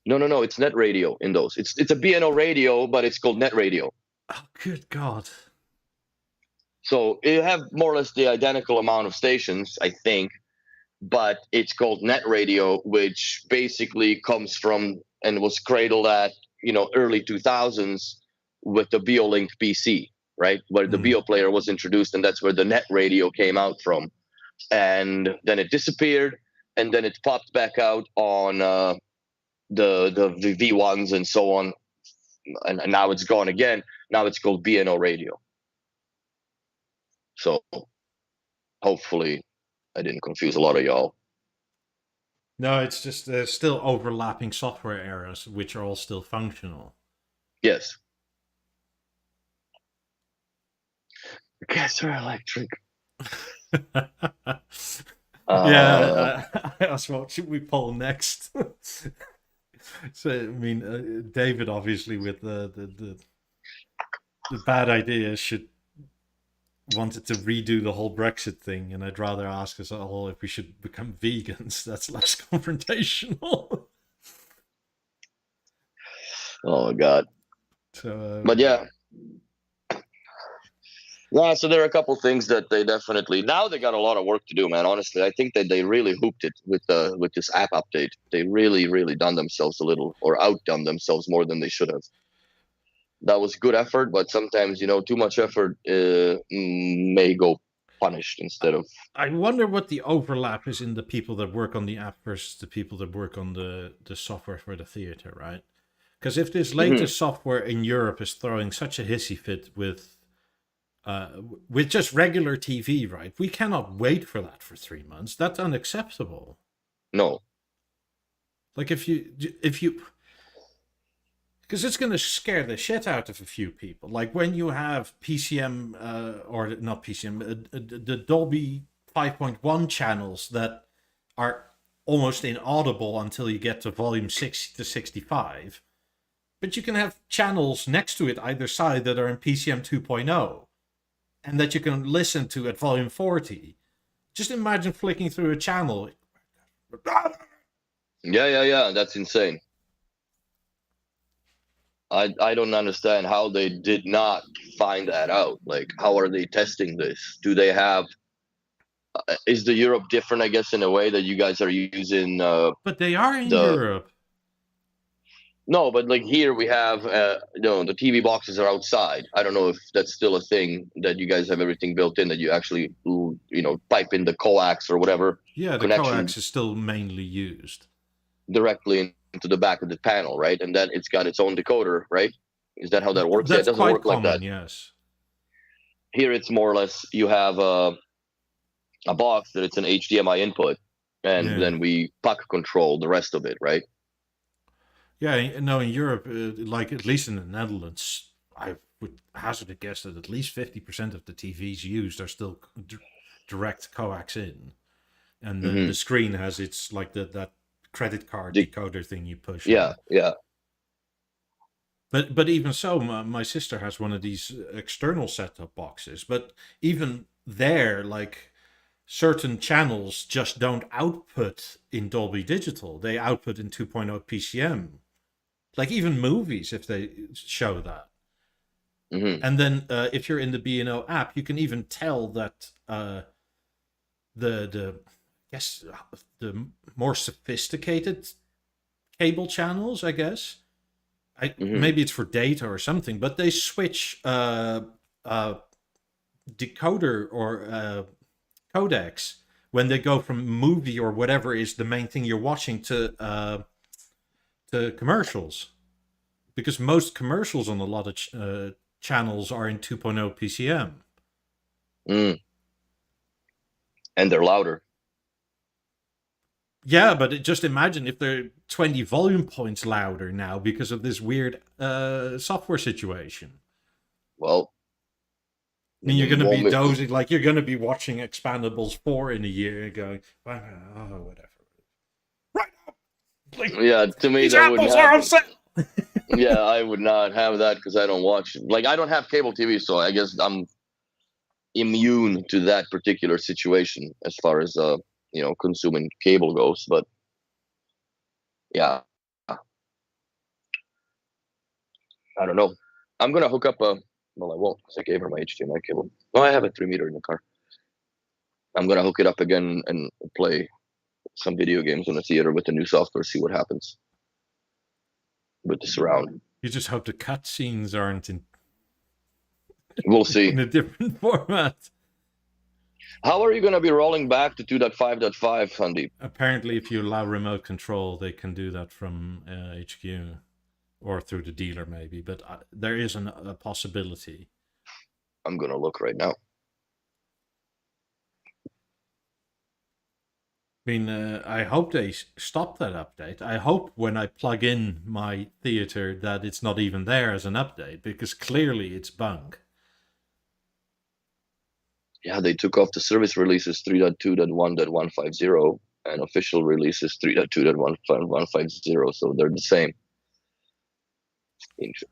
No, it's net radio in those. It's a BNO radio, but it's called net radio. Oh, good God. So you have more or less the identical amount of stations, I think, but it's called net radio, which basically comes from and was cradled at early 2000s with the BeoLink PC, right, where the Beo player was introduced, and that's where the net radio came out from. And then it disappeared, and then it popped back out on the V1s and so on, and now it's gone again. Now it's called BNO radio. So hopefully I didn't confuse a lot of y'all. No, it's just there's still overlapping software errors, which are all still functional. Yes. Gas or electric? Yeah, I asked what should we poll next. So I mean, David obviously with the bad ideas wanted to redo the whole Brexit thing, and I'd rather ask us all if we should become vegans. That's less confrontational. Oh God. So, but yeah. Yeah, so there are a couple things that they definitely now they got a lot of work to do, man. Honestly, I think that they really hooped it with this app update. They really done themselves a little, or outdone themselves more than they should have. That was good effort, but sometimes too much effort may go punished instead of. I wonder what the overlap is in the people that work on the app versus the people that work on the software for the theater, right? Because if this latest software in Europe is throwing such a hissy fit with just regular TV, right? We cannot wait for that for 3 months. That's unacceptable. No. Like if you, because it's going to scare the shit out of a few people. Like when you have PCM, or not PCM, the Dolby 5.1 channels that are almost inaudible until you get to volume 60 to 65. But you can have channels next to it either side that are in PCM 2.0. And that you can listen to at volume 40. Just imagine flicking through a channel. Yeah. That's insane. I don't understand how they did not find that out. Like, how are they testing this? Do they have? Is the Europe different? I guess in a way that you guys are using. But they are in Europe. No, but like here we have, the TV boxes are outside. I don't know if that's still a thing that you guys have everything built in, that you actually, pipe in the coax or whatever. Yeah, the coax is still mainly used. Directly into the back of the panel, right? And then it's got its own decoder, right? Is that how that works? That's it doesn't quite work common, like that. Yes. Here it's more or less, you have a box that it's an HDMI input, and then we puck control the rest of it, right? Yeah, no, in Europe, like at least in the Netherlands, I would hazard a guess that at least 50% of the TVs used are still direct coax in. And the screen has its, like that credit card decoder thing you push. Yeah. But even so, my sister has one of these external set-top boxes. But even there, like, certain channels just don't output in Dolby Digital. They output in 2.0 PCM. Like even movies, if they show that. And then if you're in the B&O app, you can even tell that the more sophisticated cable channels, I guess, Maybe it's for data or something, but they switch decoder or codecs when they go from movie or whatever is the main thing you're watching to commercials, because most commercials on a lot of channels are in 2.0 PCM. And they're louder. Yeah, but just imagine if they're 20 volume points louder now because of this weird software situation. Well, and you're going to be dozing, like you're going to be watching Expandables 4 in a year and going, oh, whatever. Right up! Like, yeah, to me, that would not. Yeah, I would not have that because I don't watch. Like, I don't have cable TV, so I guess I'm immune to that particular situation as far as consuming cable goes. But yeah, I don't know. I'm gonna hook up well, I won't because I gave her my HDMI cable. No, I have a 3-meter in the car. I'm gonna hook it up again and play some video games in the theater with the new software, see what happens with the surround. You just hope the cutscenes aren't in. We'll see. In a different format. How are you going to be rolling back to 2.5.5, Sandeep? Apparently, if you allow remote control, they can do that from HQ or through the dealer, maybe. But there is a possibility. I'm going to look right now. I mean, I hope they stop that update. I hope when I plug in my theater that it's not even there as an update, because clearly it's bunk. Yeah, they took off the service releases 3.2.1.150 and official releases 3.2.1.150, so they're the same.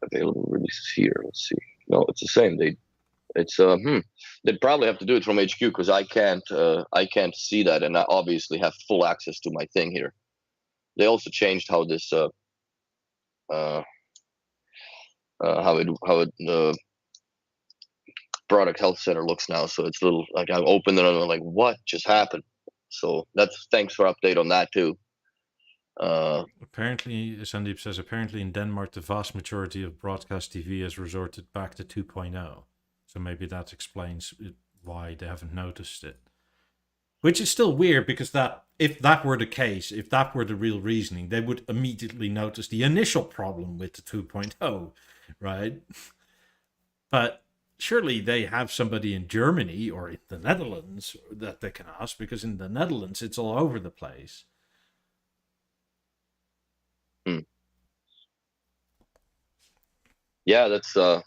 Available releases here. Let's see. No, it's the same. They'd probably have to do it from HQ because I can't see that, and I obviously have full access to my thing here. They also changed how this product health center looks now, so it's a little like I'm open and I'm like, what just happened? So that's thanks for update on that too. Apparently, Sandeep says, apparently in Denmark the vast majority of broadcast TV has resorted back to 2.0. So maybe that explains why they haven't noticed it. Which is still weird, because if that were the case, if that were the real reasoning, they would immediately notice the initial problem with the 2.0, right? But surely they have somebody in Germany or in the Netherlands that they can ask, because in the Netherlands it's all over the place. Yeah, that's I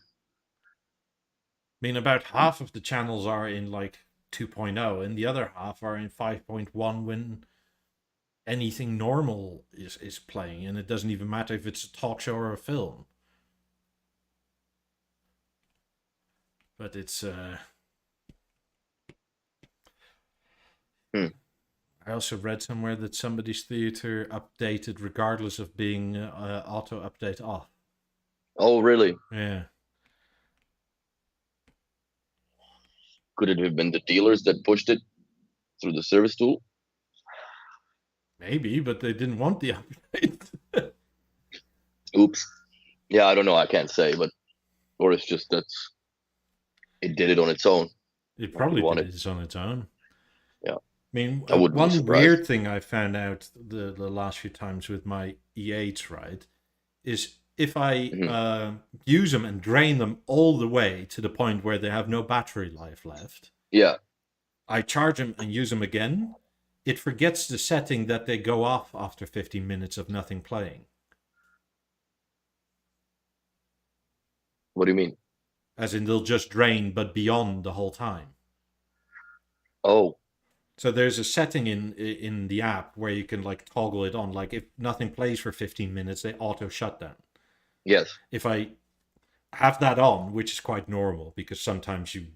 mean, about half of the channels are in like 2.0 and the other half are in 5.1 when anything normal is playing, and it doesn't even matter if it's a talk show or a film. But it's I also read somewhere that somebody's theater updated regardless of being auto update off. Oh, really? Yeah. Could it have been the dealers that pushed it through the service tool? Maybe, but they didn't want the update. Oops. Yeah, I don't know. I can't say, but or it's just that's it did it on its own. It probably did it on its own. Yeah. I mean, one weird thing I found out the last few times with my E8s, right, is if I use them and drain them all the way to the point where they have no battery life left, yeah, I charge them and use them again, it forgets the setting that they go off after 15 minutes of nothing playing. What do you mean? As in they'll just drain, but beyond the whole time. Oh. So there's a setting in the app where you can like toggle it on. Like if nothing plays for 15 minutes, they auto shut down. Yes. If I have that on, which is quite normal because sometimes you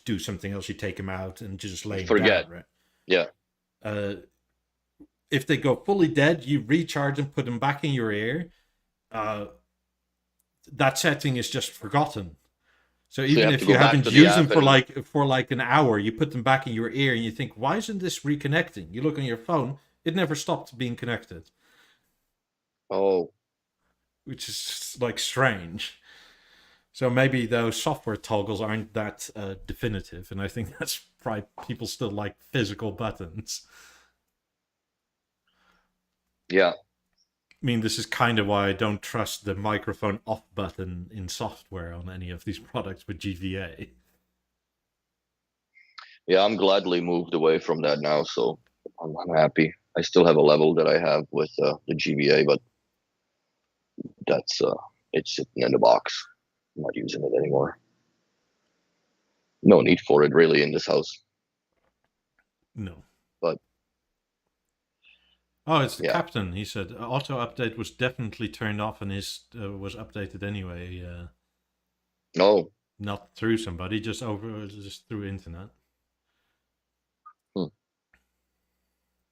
do something else, you take them out and just lay them down, right? Yeah. If they go fully dead, you recharge them, put them back in your ear. That setting is just forgotten. So even if you haven't used them for like an hour, you put them back in your ear and you think, why isn't this reconnecting? You look on your phone, it never stopped being connected. Oh. which is like strange. So maybe those software toggles aren't that definitive, and I think that's why people still like physical buttons. Yeah. I mean, this is kind of why I don't trust the microphone off button in software on any of these products with GVA. Yeah, I'm gladly moved away from that now, so I'm happy. I still have a level that I have with the GVA, but that's it's sitting in the box. I'm not using it anymore. No need for it really in this house. No. But oh, it's the yeah. captain. He said auto update was definitely turned off and his was updated anyway. Oh. Not through somebody, just through internet.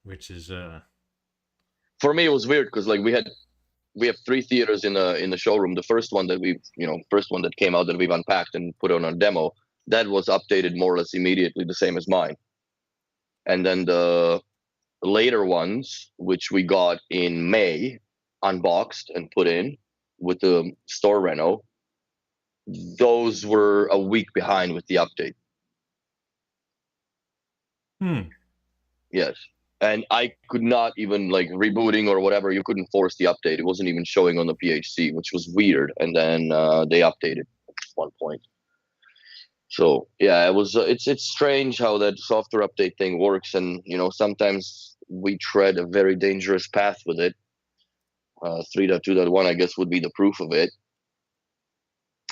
Which is for me it was weird because like we have 3 theaters in the showroom. The first one that first one that came out that we've unpacked and put on a demo, that was updated more or less immediately, the same as mine. And then the later ones, which we got in May, unboxed and put in with the store reno, those were a week behind with the update. Yes. And I could not even, like, rebooting or whatever, you couldn't force the update. It wasn't even showing on the PHC, which was weird. And then they updated at one point. So yeah, it was. It's strange how that software update thing works, and sometimes we tread a very dangerous path with it. 3.2.1, I guess, would be the proof of it.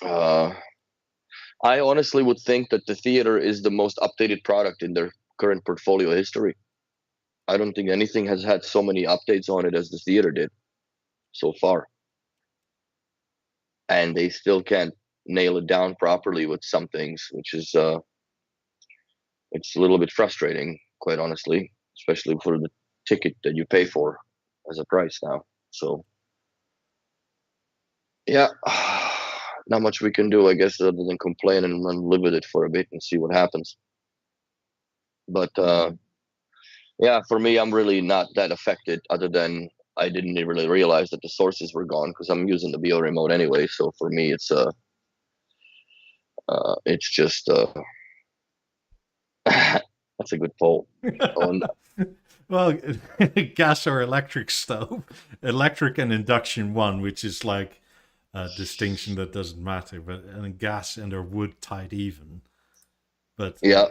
I honestly would think that the theater is the most updated product in their current portfolio history. I don't think anything has had so many updates on it as the theater did so far. And they still can't nail it down properly with some things, which is it's a little bit frustrating, quite honestly, especially for the ticket that you pay for as a price now. So yeah, not much we can do, I guess, other than complain and live with it for a bit and see what happens. But yeah, for me, I'm really not that affected, other than I didn't really realize that the sources were gone because I'm using the Beo remote anyway. So for me, it's just that's a good poll. Well, gas or electric stove, electric and induction one, which is like a distinction that doesn't matter, but and gas and or wood tied even. But yeah.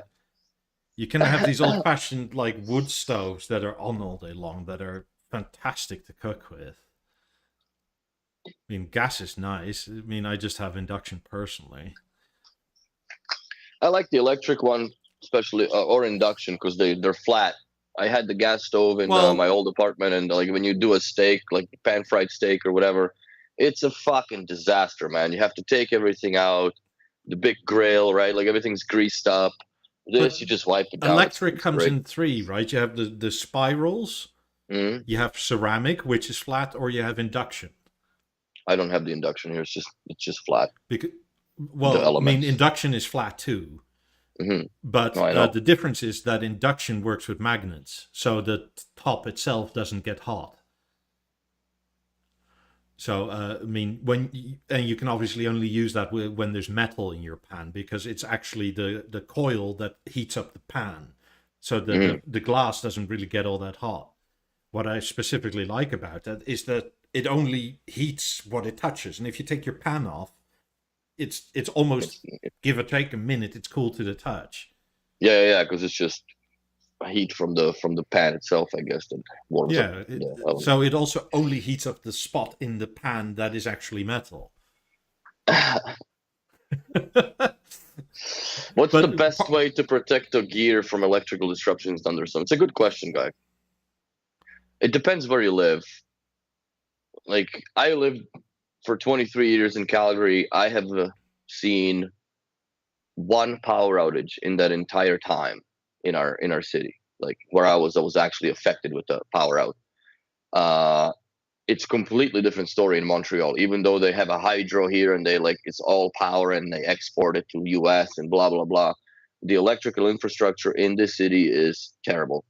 You can have these old-fashioned like wood stoves that are on all day long that are fantastic to cook with. I mean, gas is nice. I mean, I just have induction personally. I like the electric one, especially or induction, because they're flat. I had the gas stove in my old apartment, and like when you do a steak, like pan fried steak or whatever, it's a fucking disaster, man. You have to take everything out, the big grill, right? Like everything's greased up. This, you just wipe it down. Electric comes in 3, right? You have the spirals, you have ceramic, which is flat, or you have induction. I don't have the induction here. It's just flat. Because, well, I mean, induction is flat too. But the difference is that induction works with magnets, so the top itself doesn't get hot. So, I mean, and you can obviously only use that when there's metal in your pan, because it's actually the coil that heats up the pan. So the glass doesn't really get all that hot. What I specifically like about that is that it only heats what it touches. And if you take your pan off, it's almost, give or take a minute, it's cool to the touch. Yeah, because it's just heat from the pan itself, I guess, that warms up. So it also only heats up the spot in the pan that is actually metal. What's the best way to protect the gear from electrical disruptions, Thunderstorm? It's a good question, guy. It depends where you live. Like, I lived for 23 years in Calgary. I have seen one power outage in that entire time in our city, like where I was actually affected with the power out. It's completely different story in Montreal, even though they have a hydro here and it's all power and they export it to US and blah blah blah. The electrical infrastructure in this city is terrible,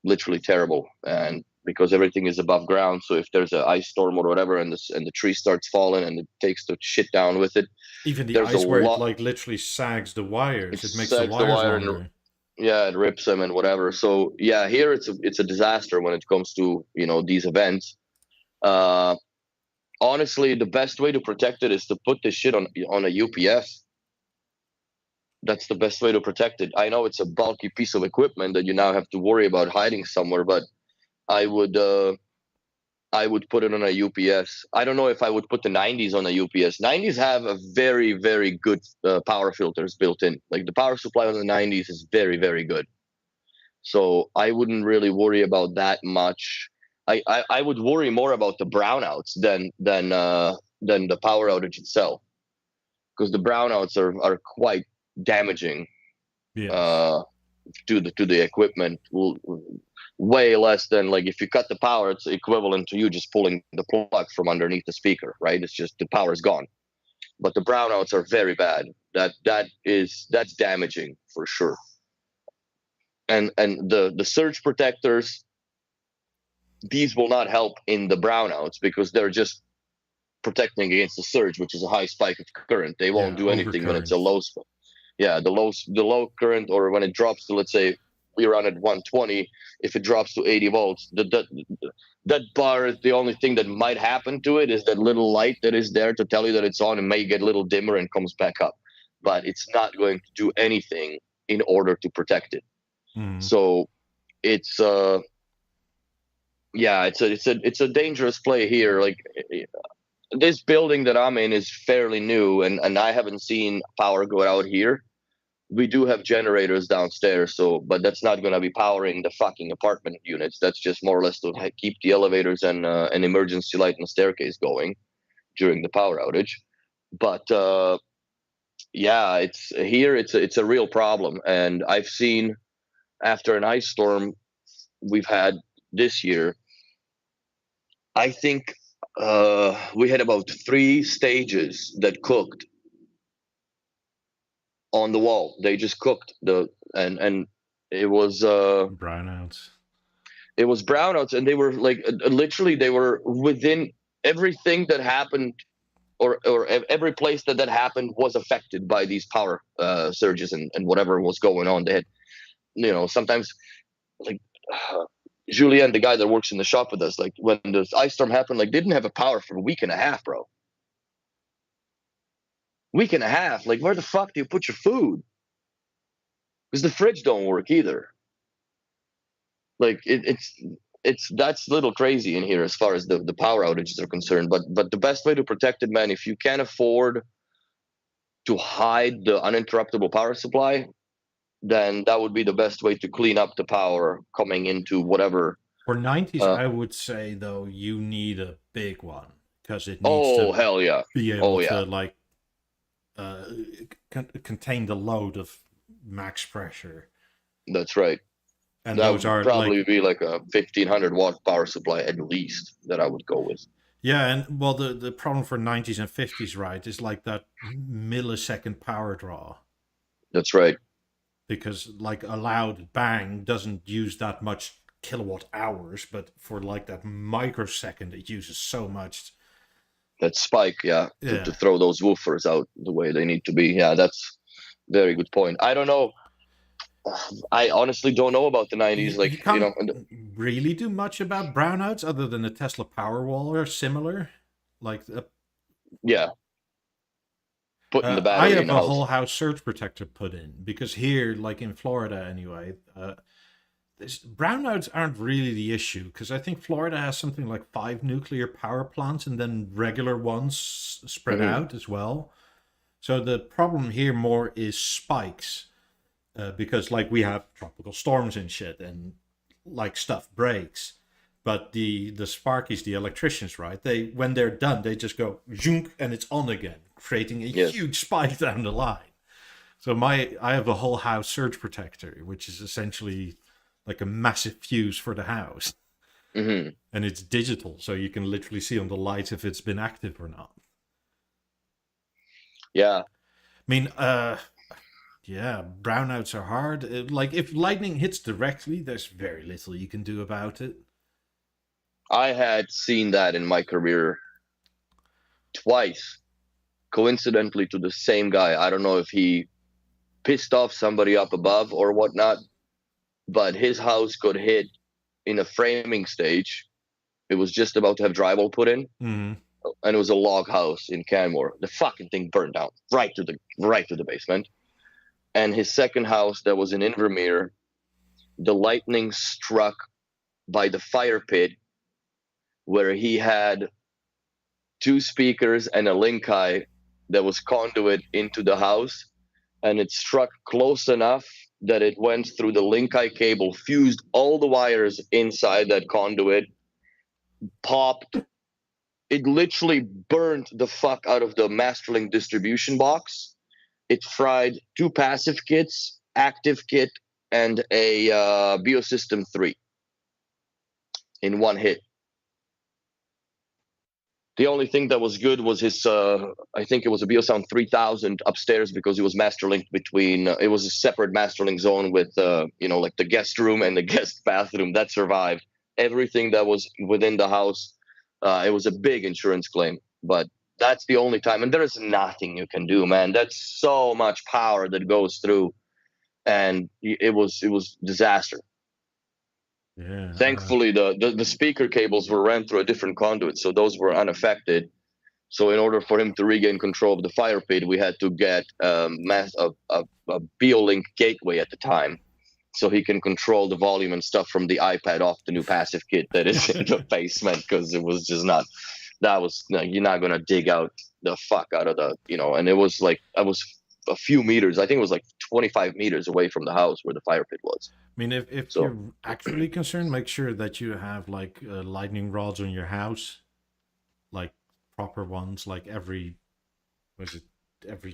literally terrible. And because everything is above ground. So if there's an ice storm or whatever, and the tree starts falling and it takes the shit down with it, Even the there's a ice where it lot. like literally sags the wires. It It makes the sags the wires wire and longer. yeah, it rips them and whatever. So yeah, here it's a disaster when it comes to these events. Uh, Honestly, the best way to protect it is to put this shit on a UPS. That's the best way to protect it. I know it's a bulky piece of equipment that you now have to worry about hiding somewhere, but I would I would put it on a UPS. I don't know if I would put the 90s on a UPS. 90s have a very, very good power filters built in. Like the power supply on the 90s is very, very good. So I wouldn't really worry about that much. I would worry more about the brownouts than the power outage itself, because the brownouts are quite damaging Yes. uh, to the equipment. Way less than, like, if you cut the power, it's equivalent to you just pulling the plug from underneath the speaker, right? It's just the power is gone. But the brownouts are very bad. That's damaging for sure. And the surge protectors, these will not help in the brownouts because they're just protecting against the surge, which is a high spike of current. They won't do anything when it's a overcurrent. low spike. Yeah, the low current, or when it drops to, let's say we run at 120, if it drops to 80 volts, that bar is the only thing that might happen to it, is that little light that is there to tell you that it's on. It may get a little dimmer and comes back up, but it's not going to do anything in order to protect it. Mm. So it's yeah, it's a dangerous play here. Like, this building that I'm in is fairly new, and I haven't seen power go out here. We do have generators downstairs, so, but that's not going to be powering the fucking apartment units. That's just more or less to keep the elevators and an emergency light and staircase going during the power outage. But yeah, it's a real problem, and I've seen, after an ice storm we've had this year, I think we had about 3 stages that cooked on the wall. They just cooked and it was Brownouts. it was brownouts, and they were like, literally they were within everything that happened, or every place that happened was affected by these power surges and whatever was going on. They had, sometimes, like, Julien, the guy that works in the shop with us, like, when the ice storm happened, like, they didn't have a power for a week and a half, bro. Week and a half. Like, where the fuck do you put your food? Because the fridge don't work either. Like, it's that's a little crazy in here as far as the power outages are concerned. But the best way to protect it, man, if you can afford to hide the uninterruptible power supply, then that would be the best way to clean up the power coming into whatever. For 90s, I would say, though, you need a big one, because it needs Oh, to hell yeah. be able Oh, yeah. to, like, contain the load of max pressure. That's right. And That those would are probably like, be like a 1500-watt power supply at least that I would go with. yeah, and well, the problem for 90s and 50s, right, is like that millisecond power draw. That's right. Because like a loud bang doesn't use that much kilowatt hours, but for like that microsecond, it uses so much. That spike, yeah, to throw those woofers out the way they need to be. Yeah, that's very good point. I don't know. I honestly don't know about the 90s. Like, you can't really do much about brownouts other than the Tesla Powerwall or similar. Like, yeah, putting the I battery have in the a house. whole house surge protector put in, because here, like in Florida anyway, brownouts aren't really the issue, because I think Florida has something like 5 nuclear power plants and then regular ones spread out as well. So the problem here more is spikes, because like we have tropical storms and shit, and like stuff breaks. But the Sparkies, the electricians, right? When they're done, they just go zhunk and it's on again, creating a huge spike down the line. So I have a whole house surge protector, which is essentially like a massive fuse for the house. And it's digital, so you can literally see on the lights if it's been active or not. Yeah. I mean, yeah, brownouts are hard. Like, if lightning hits directly, there's very little you can do about it. I had seen that in my career twice, coincidentally to the same guy. I don't know if he pissed off somebody up above or whatnot, but his house got hit in a framing stage. It was just about to have drywall put in, Mm-hmm. and it was a log house in Canmore. The fucking thing burned down right to the basement. And his second house that was in Invermere, the lightning struck by the fire pit where he had two speakers and a link-eye that was conduit into the house, and it struck close enough that it went through the link-eye cable, fused all the wires inside that conduit, popped. It literally burned the fuck out of the Masterlink distribution box. It fried two passive kits, active kit, and a Beosystem 3 in one hit. The only thing that was good was his, I think it was a Beosound 3000 upstairs, because it was master linked between, it was a separate master link zone with, like the guest room and the guest bathroom. That survived. Everything that was within the house, it was a big insurance claim. But that's the only time. And there is nothing you can do, man. That's so much power that goes through. And it was disaster. Yeah. Thankfully, the speaker cables were ran through a different conduit, so those were unaffected. So in order for him to regain control of the fire pit, we had to get a Beolink gateway at the time, so he can control the volume and stuff from the iPad off the new passive kit that is in the basement, because it was just not. That was you're not gonna dig out the fuck out of the And it was like I was a few meters. I think it was like 25 meters away from the house where the fire pit was. I mean, if So you're actually concerned, make sure that you have like lightning rods on your house, like proper ones, like every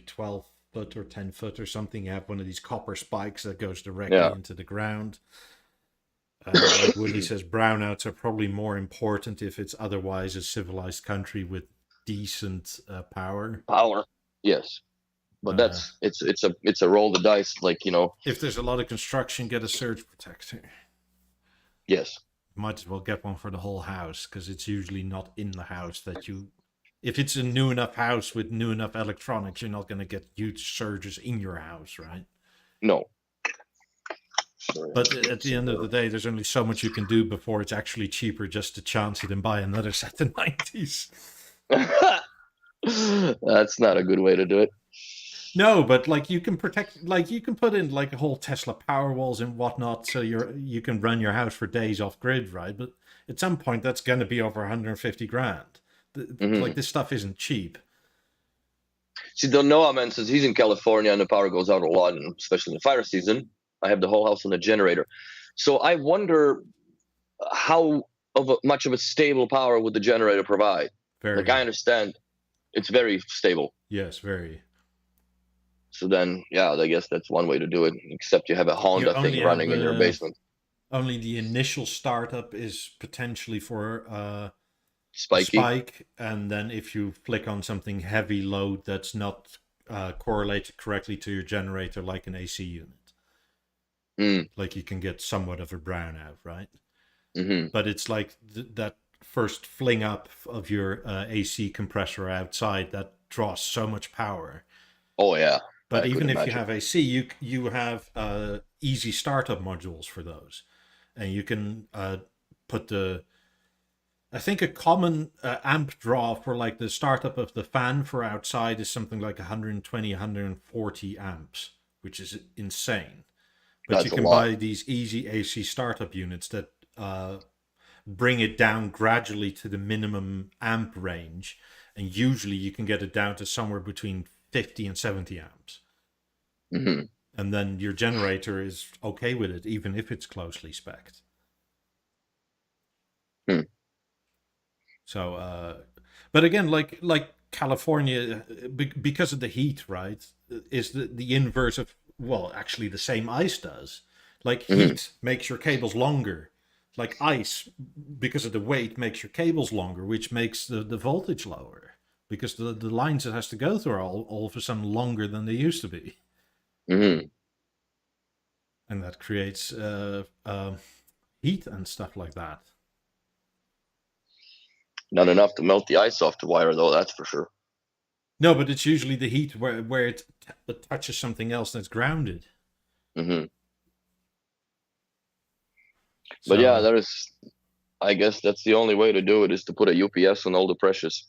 12 foot or 10 foot or something. You have one of these copper spikes that goes directly yeah, into the ground. Like Willie says, brownouts are probably more important if it's otherwise a civilized country with decent power. power. Yes. But Uh, that's it's a roll the dice, if there's a lot of construction, get a surge protector. yes. Might as well get one for the whole house, because it's usually not in the house that you. If it's a new enough house with new enough electronics, you're not going to get huge surges in your house, right? No. But at the end of the day, there's only so much you can do before it's actually cheaper just to chance it and buy another set of 90s. That's not a good way to do it. No, but like you can protect, like you can put in like a whole Tesla power walls and whatnot, so you can run your house for days off grid, right? But at some point, that's going to be over 150 grand. Like this stuff isn't cheap. See, the Noah man says he's in California and the power goes out a lot, and especially in the fire season. I have the whole house on a generator, so I wonder how much of a stable power would the generator provide? Very. Like I understand, it's very stable. Yes, very. So then, yeah, I guess that's one way to do it. Except you have a Honda thing running in your basement. Only the initial startup is potentially for Spiky. spike, and then if you flick on something heavy load that's not correlated correctly to your generator, like an AC unit, like you can get somewhat of a brownout, right? But it's like that first fling up of your AC compressor outside that draws so much power. Oh yeah. But even if you have AC, you have easy startup modules for those, and you can put the. I think a common amp draw for like the startup of the fan for outside is something like 120, 140 amps, which is insane. But that's you can buy these easy AC startup units that bring it down gradually to the minimum amp range, and usually you can get it down to somewhere between 50 and 70 amps. And then your generator is okay with it, even if it's closely spec'd. So, but again, like California, because of the heat, right, is the inverse of, well, actually the same ice does. Like heat makes your cables longer. Like ice, because of the weight, makes your cables longer, which makes the voltage lower. Because the lines it has to go through are all of a sudden longer than they used to be. And that creates heat and stuff like that. Not enough to melt the ice off the wire, though. That's for sure. No, but it's usually the heat where it touches something else that's grounded. Mm-hmm. So, But yeah, there is. I guess that's the only way to do it, is to put a UPS on all the presses.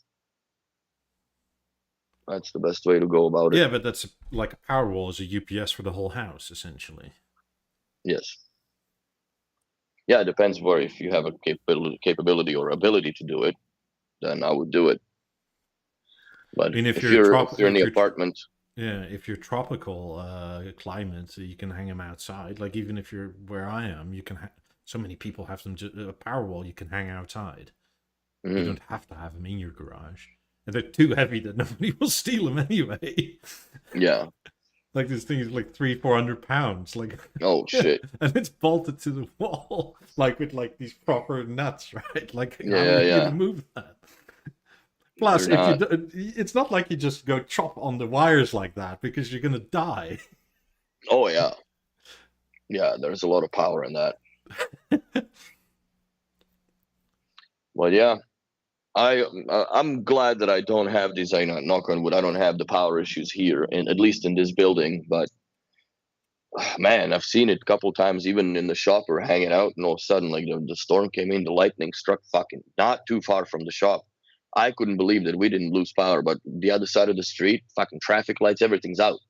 That's the best way to go about it. yeah, but that's like a Powerwall is a UPS for the whole house, essentially. Yes. Yeah, it depends where. If you have a capability or ability to do it, then I would do it. But I mean, if you're in the apartment, yeah, if you're tropical climate, you can hang them outside. Like even if you're where I am, you can. So many people have them. A Powerwall you can hang outside. You don't have to have them in your garage. And they're too heavy that nobody will steal them anyway. Yeah. Like this thing is like 300-400 pounds. Like oh shit. And it's bolted to the wall, like with like these proper nuts, right? Like yeah, how are you yeah. gonna move that? Plus, it's not like you just go chop on the wires like that because you're gonna die. Oh yeah. Yeah, there's a lot of power in that. Well, yeah. I'm glad that I don't have these. Knock on wood, I don't have the power issues here, and at least in this building. But man, I've seen it a couple times, even in the shop or hanging out, and all of a sudden, like the storm came in, the lightning struck fucking not too far from the shop. I couldn't believe that we didn't lose power, but the other side of the street, fucking traffic lights, everything's out.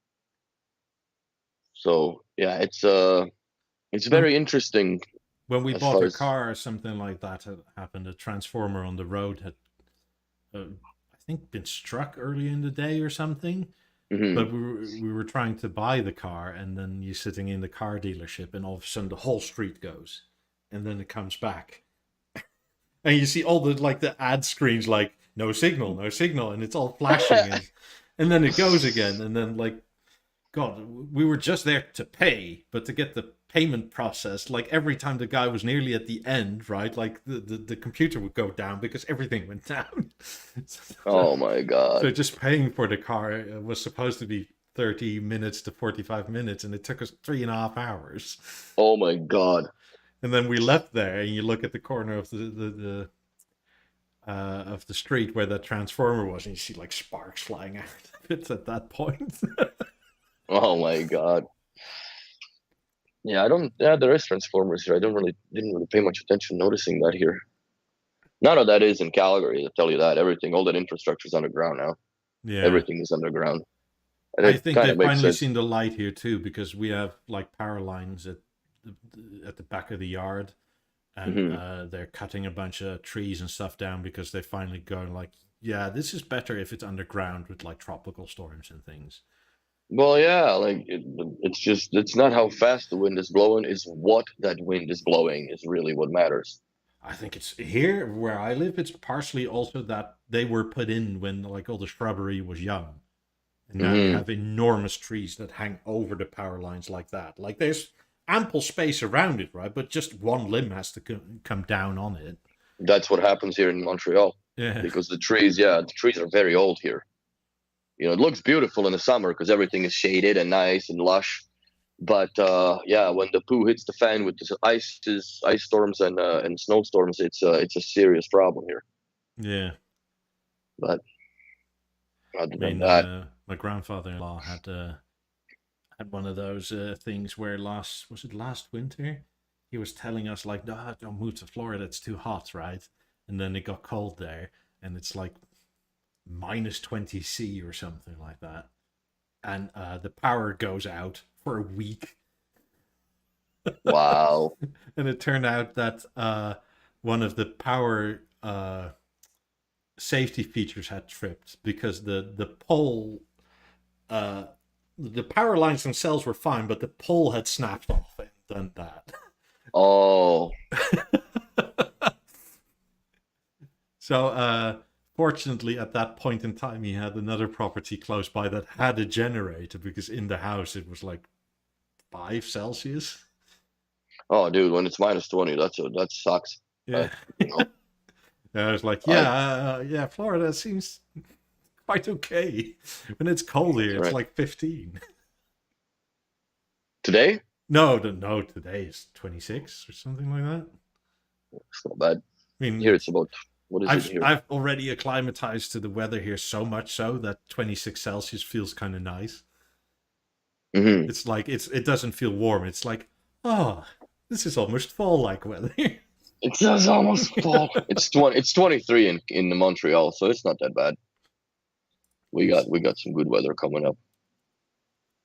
So yeah, it's very interesting. When we bought a car or something like that had happened, a transformer on the road had, I think, been struck early in the day or something. Mm-hmm. But we were trying to buy the car, and then you're sitting in the car dealership, and all of a sudden the whole street goes, and then it comes back, and you see all the ad screens like no signal, and it's all flashing, and then it goes again, and then like, God, we were just there to pay, but to get the payment process, like every time the guy was nearly at the end, right, like the computer would go down because everything went down. Oh my God. So just paying for the car was supposed to be 30 minutes to 45 minutes, and it took us 3.5 hours. Oh my God. And then we left there, and you look at the corner of the street where that transformer was, and you see like sparks flying out of it at that point. Oh my God. Yeah, there is transformers here. I didn't really pay much attention noticing that here. None of that is in Calgary, I'll tell you that. All that infrastructure is underground now. Yeah. Everything is underground. And I think they've finally seen the light here too, because we have like power lines at the back of the yard, and they're cutting a bunch of trees and stuff down because they finally go like, yeah, this is better if it's underground with like tropical storms and things. Well, yeah, like it's not how fast the wind is blowing, it's what that wind is blowing is really what matters. I think it's here where I live, it's partially also that they were put in when like all the shrubbery was young. And now you have enormous trees that hang over the power lines like that. Like there's ample space around it, right? But just one limb has to come down on it. That's what happens here in Montreal. Yeah. Because the trees are very old here. You know, it looks beautiful in the summer because everything is shaded and nice and lush. But when the poo hits the fan with the ice storms and snowstorms, it's a serious problem here. Yeah. But other than that, my grandfather-in-law had one of those things where last winter he was telling us like, no, don't move to Florida, it's too hot, right? And then it got cold there, and it's like minus 20 C or something like that, and the power goes out for a week. Wow. And it turned out that one of the power safety features had tripped because the pole, the power lines themselves were fine, but the pole had snapped off and done that. Oh. So fortunately at that point in time he had another property close by that had a generator, because in the house it was like 5 Celsius. Oh dude, when it's minus 20, that sucks. Yeah. I was like, yeah, Florida seems quite okay. When it's cold here, it's like 15. Today? No, today is 26 or something like that. It's not bad. I mean, here it's about What is it here? I've already acclimatized to the weather here so much so that 26 Celsius feels kind of nice. Mm-hmm. It's like it doesn't feel warm. It's like, oh, this is almost fall-like weather. It says almost fall. It's 23 in Montreal, so it's not that bad. We got some good weather coming up.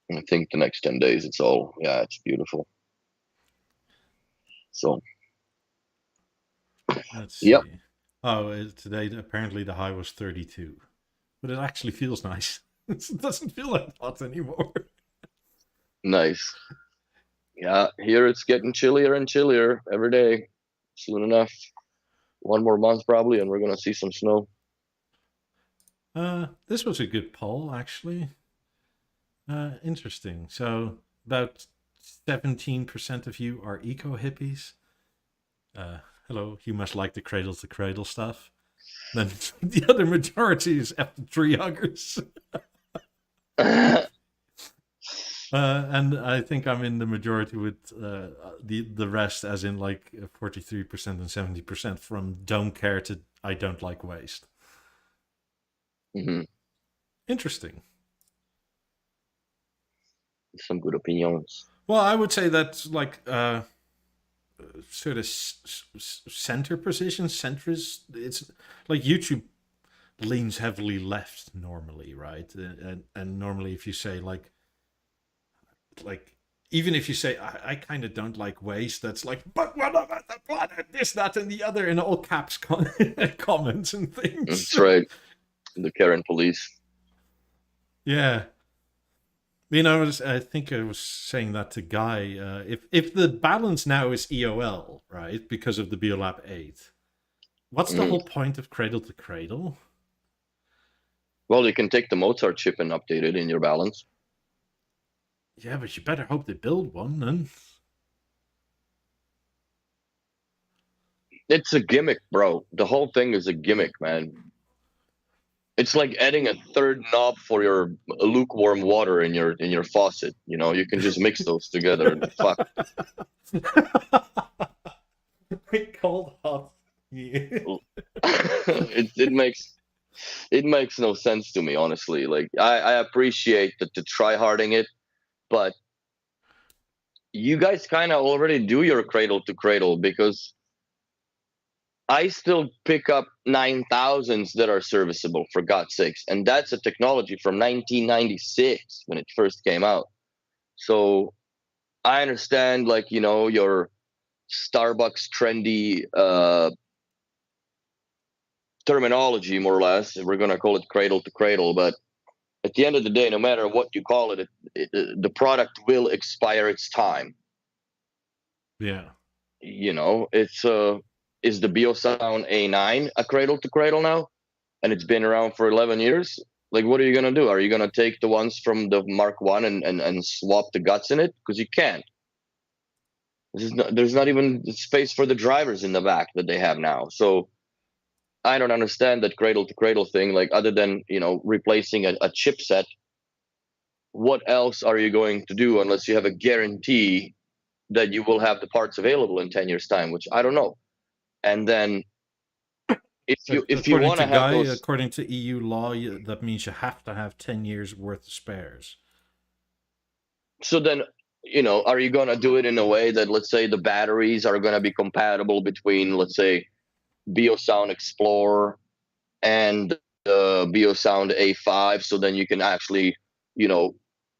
I think the next 10 days it's beautiful. So Let's see. Yep. Oh, today apparently the high was 32, but it actually feels nice. It doesn't feel like hot anymore. Nice. Yeah, here it's getting chillier and chillier every day. Soon enough, 1 more month probably, and we're gonna see some snow. This was a good poll, actually. Interesting. So about 17% of you are eco hippies. Hello, you must like the cradle to cradle stuff. Then the other majority is after tree huggers. And I think I'm in the majority with the rest, as in like 43% and 70% from don't care to I don't like waste. Mm-hmm. Interesting. Some good opinions. Well, I would say that's like sort of center position, centrist. It's like YouTube leans heavily left normally, right? And normally if you say like even if you say I kind of don't like waste, that's like, but what about the planet, this, that, and the other, in all caps comments and things. That's right. The Karen police. Yeah. You know, I think I was saying that to Guy. If the balance now is EOL, right, because of the Beolab 8, what's the whole point of cradle to cradle? Well, you can take the Mozart chip and update it in your balance. Yeah, but you better hope they build one then. It's a gimmick, bro. The whole thing is a gimmick, man. It's like adding a third knob for your lukewarm water in your faucet. You know, you can just mix those together and fuck. Cold hot. Yeah. it makes no sense to me, honestly. Like I appreciate the try harding it, but you guys kind of already do your cradle to cradle, because I still pick up 9000s that are serviceable, for God's sakes. And that's a technology from 1996 when it first came out. So I understand, like, you know, your Starbucks trendy terminology, more or less. We're going to call it cradle to cradle. But at the end of the day, no matter what you call it, the product will expire its time. Yeah. You know, is the Beosound A9 a cradle to cradle now? And it's been around for 11 years. Like, what are you going to do? Are you going to take the ones from the Mark 1 and swap the guts in it? Because you can't. There's not even space for the drivers in the back that they have now. So I don't understand that cradle to cradle thing. Like, other than, you know, replacing a chipset, what else are you going to do unless you have a guarantee that you will have the parts available in 10 years time, which I don't know. And then if you want to have Guy, those, according to EU law, that means you have to have 10 years worth of spares. So then, you know, are you going to do it in a way that, let's say, the batteries are going to be compatible between, let's say, Beosound Explorer and Beosound A5, so then you can actually, you know,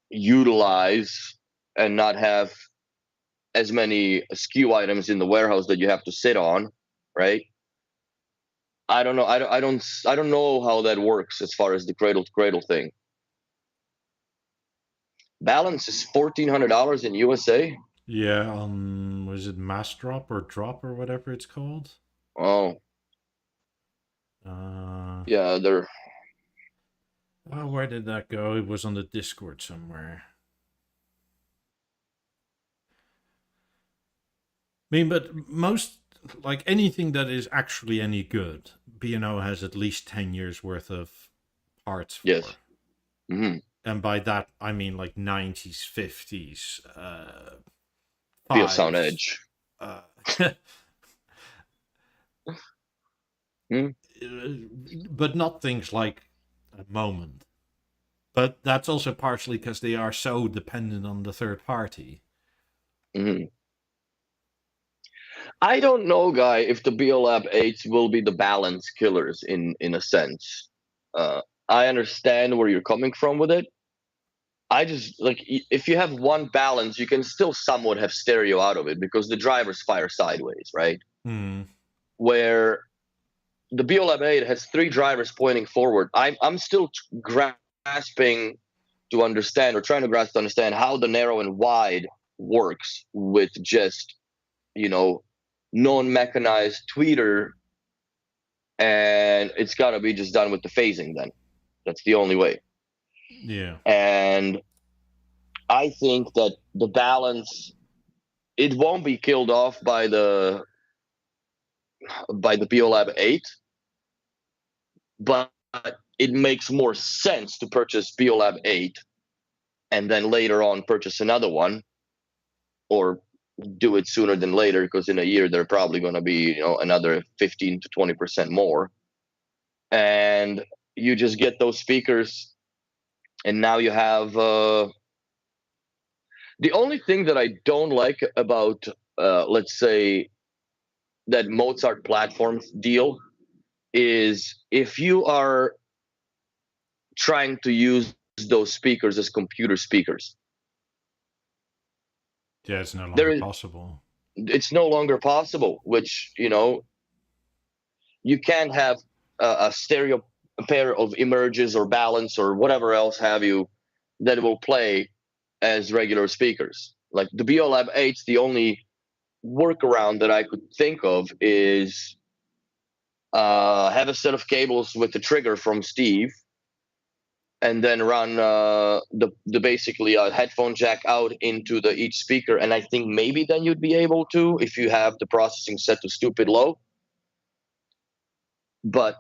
utilize and not have as many SKU items in the warehouse that you have to sit on, right? I don't know. I don't know how that works as far as the cradle to cradle thing. Balance is $1,400 in USA. Yeah, was it Mass Drop or whatever it's called? Oh. Yeah, they're. Oh, where did that go? It was on the Discord somewhere. I mean, but most, like anything that is actually any good, B&O has at least 10 years worth of parts for. Yes. Mm-hmm. And by that, I mean like 90s, 50s, Beosound Edge. Hmm? but not things like a moment. But that's also partially because they are so dependent on the third party. Mhm. I don't know, guy, if the Beolab 8 will be the balance killers in a sense. I understand where you're coming from with it. I just like if you have one balance, you can still somewhat have stereo out of it because the drivers fire sideways, right? Hmm. Where the Beolab 8 has three drivers pointing forward. I'm still grasping to understand or trying to grasp to understand how the narrow and wide works with just you know non-mechanized tweeter, and it's got to be just done with the phasing then. That's the only way. Yeah. And I think that the balance, it won't be killed off by the Beolab 8, but it makes more sense to purchase Beolab 8 and then later on purchase another one, or do it sooner than later, because in a year they're probably going to be another 15 to 20% more, and you just get those speakers, and now you have the only thing that I don't like about let's say that Mozart platforms deal is if you are trying to use those speakers as computer speakers, Yeah, it's no there longer is possible. it's no longer possible, which you can't have a stereo pair of emerges or balance or whatever else have you that will play as regular speakers. Like the Beolab 8's, the only workaround that I could think of is have a set of cables with the trigger from Steve, and then run the basically a headphone jack out into the each speaker. And I think maybe then you'd be able to, if you have the processing set to stupid low. But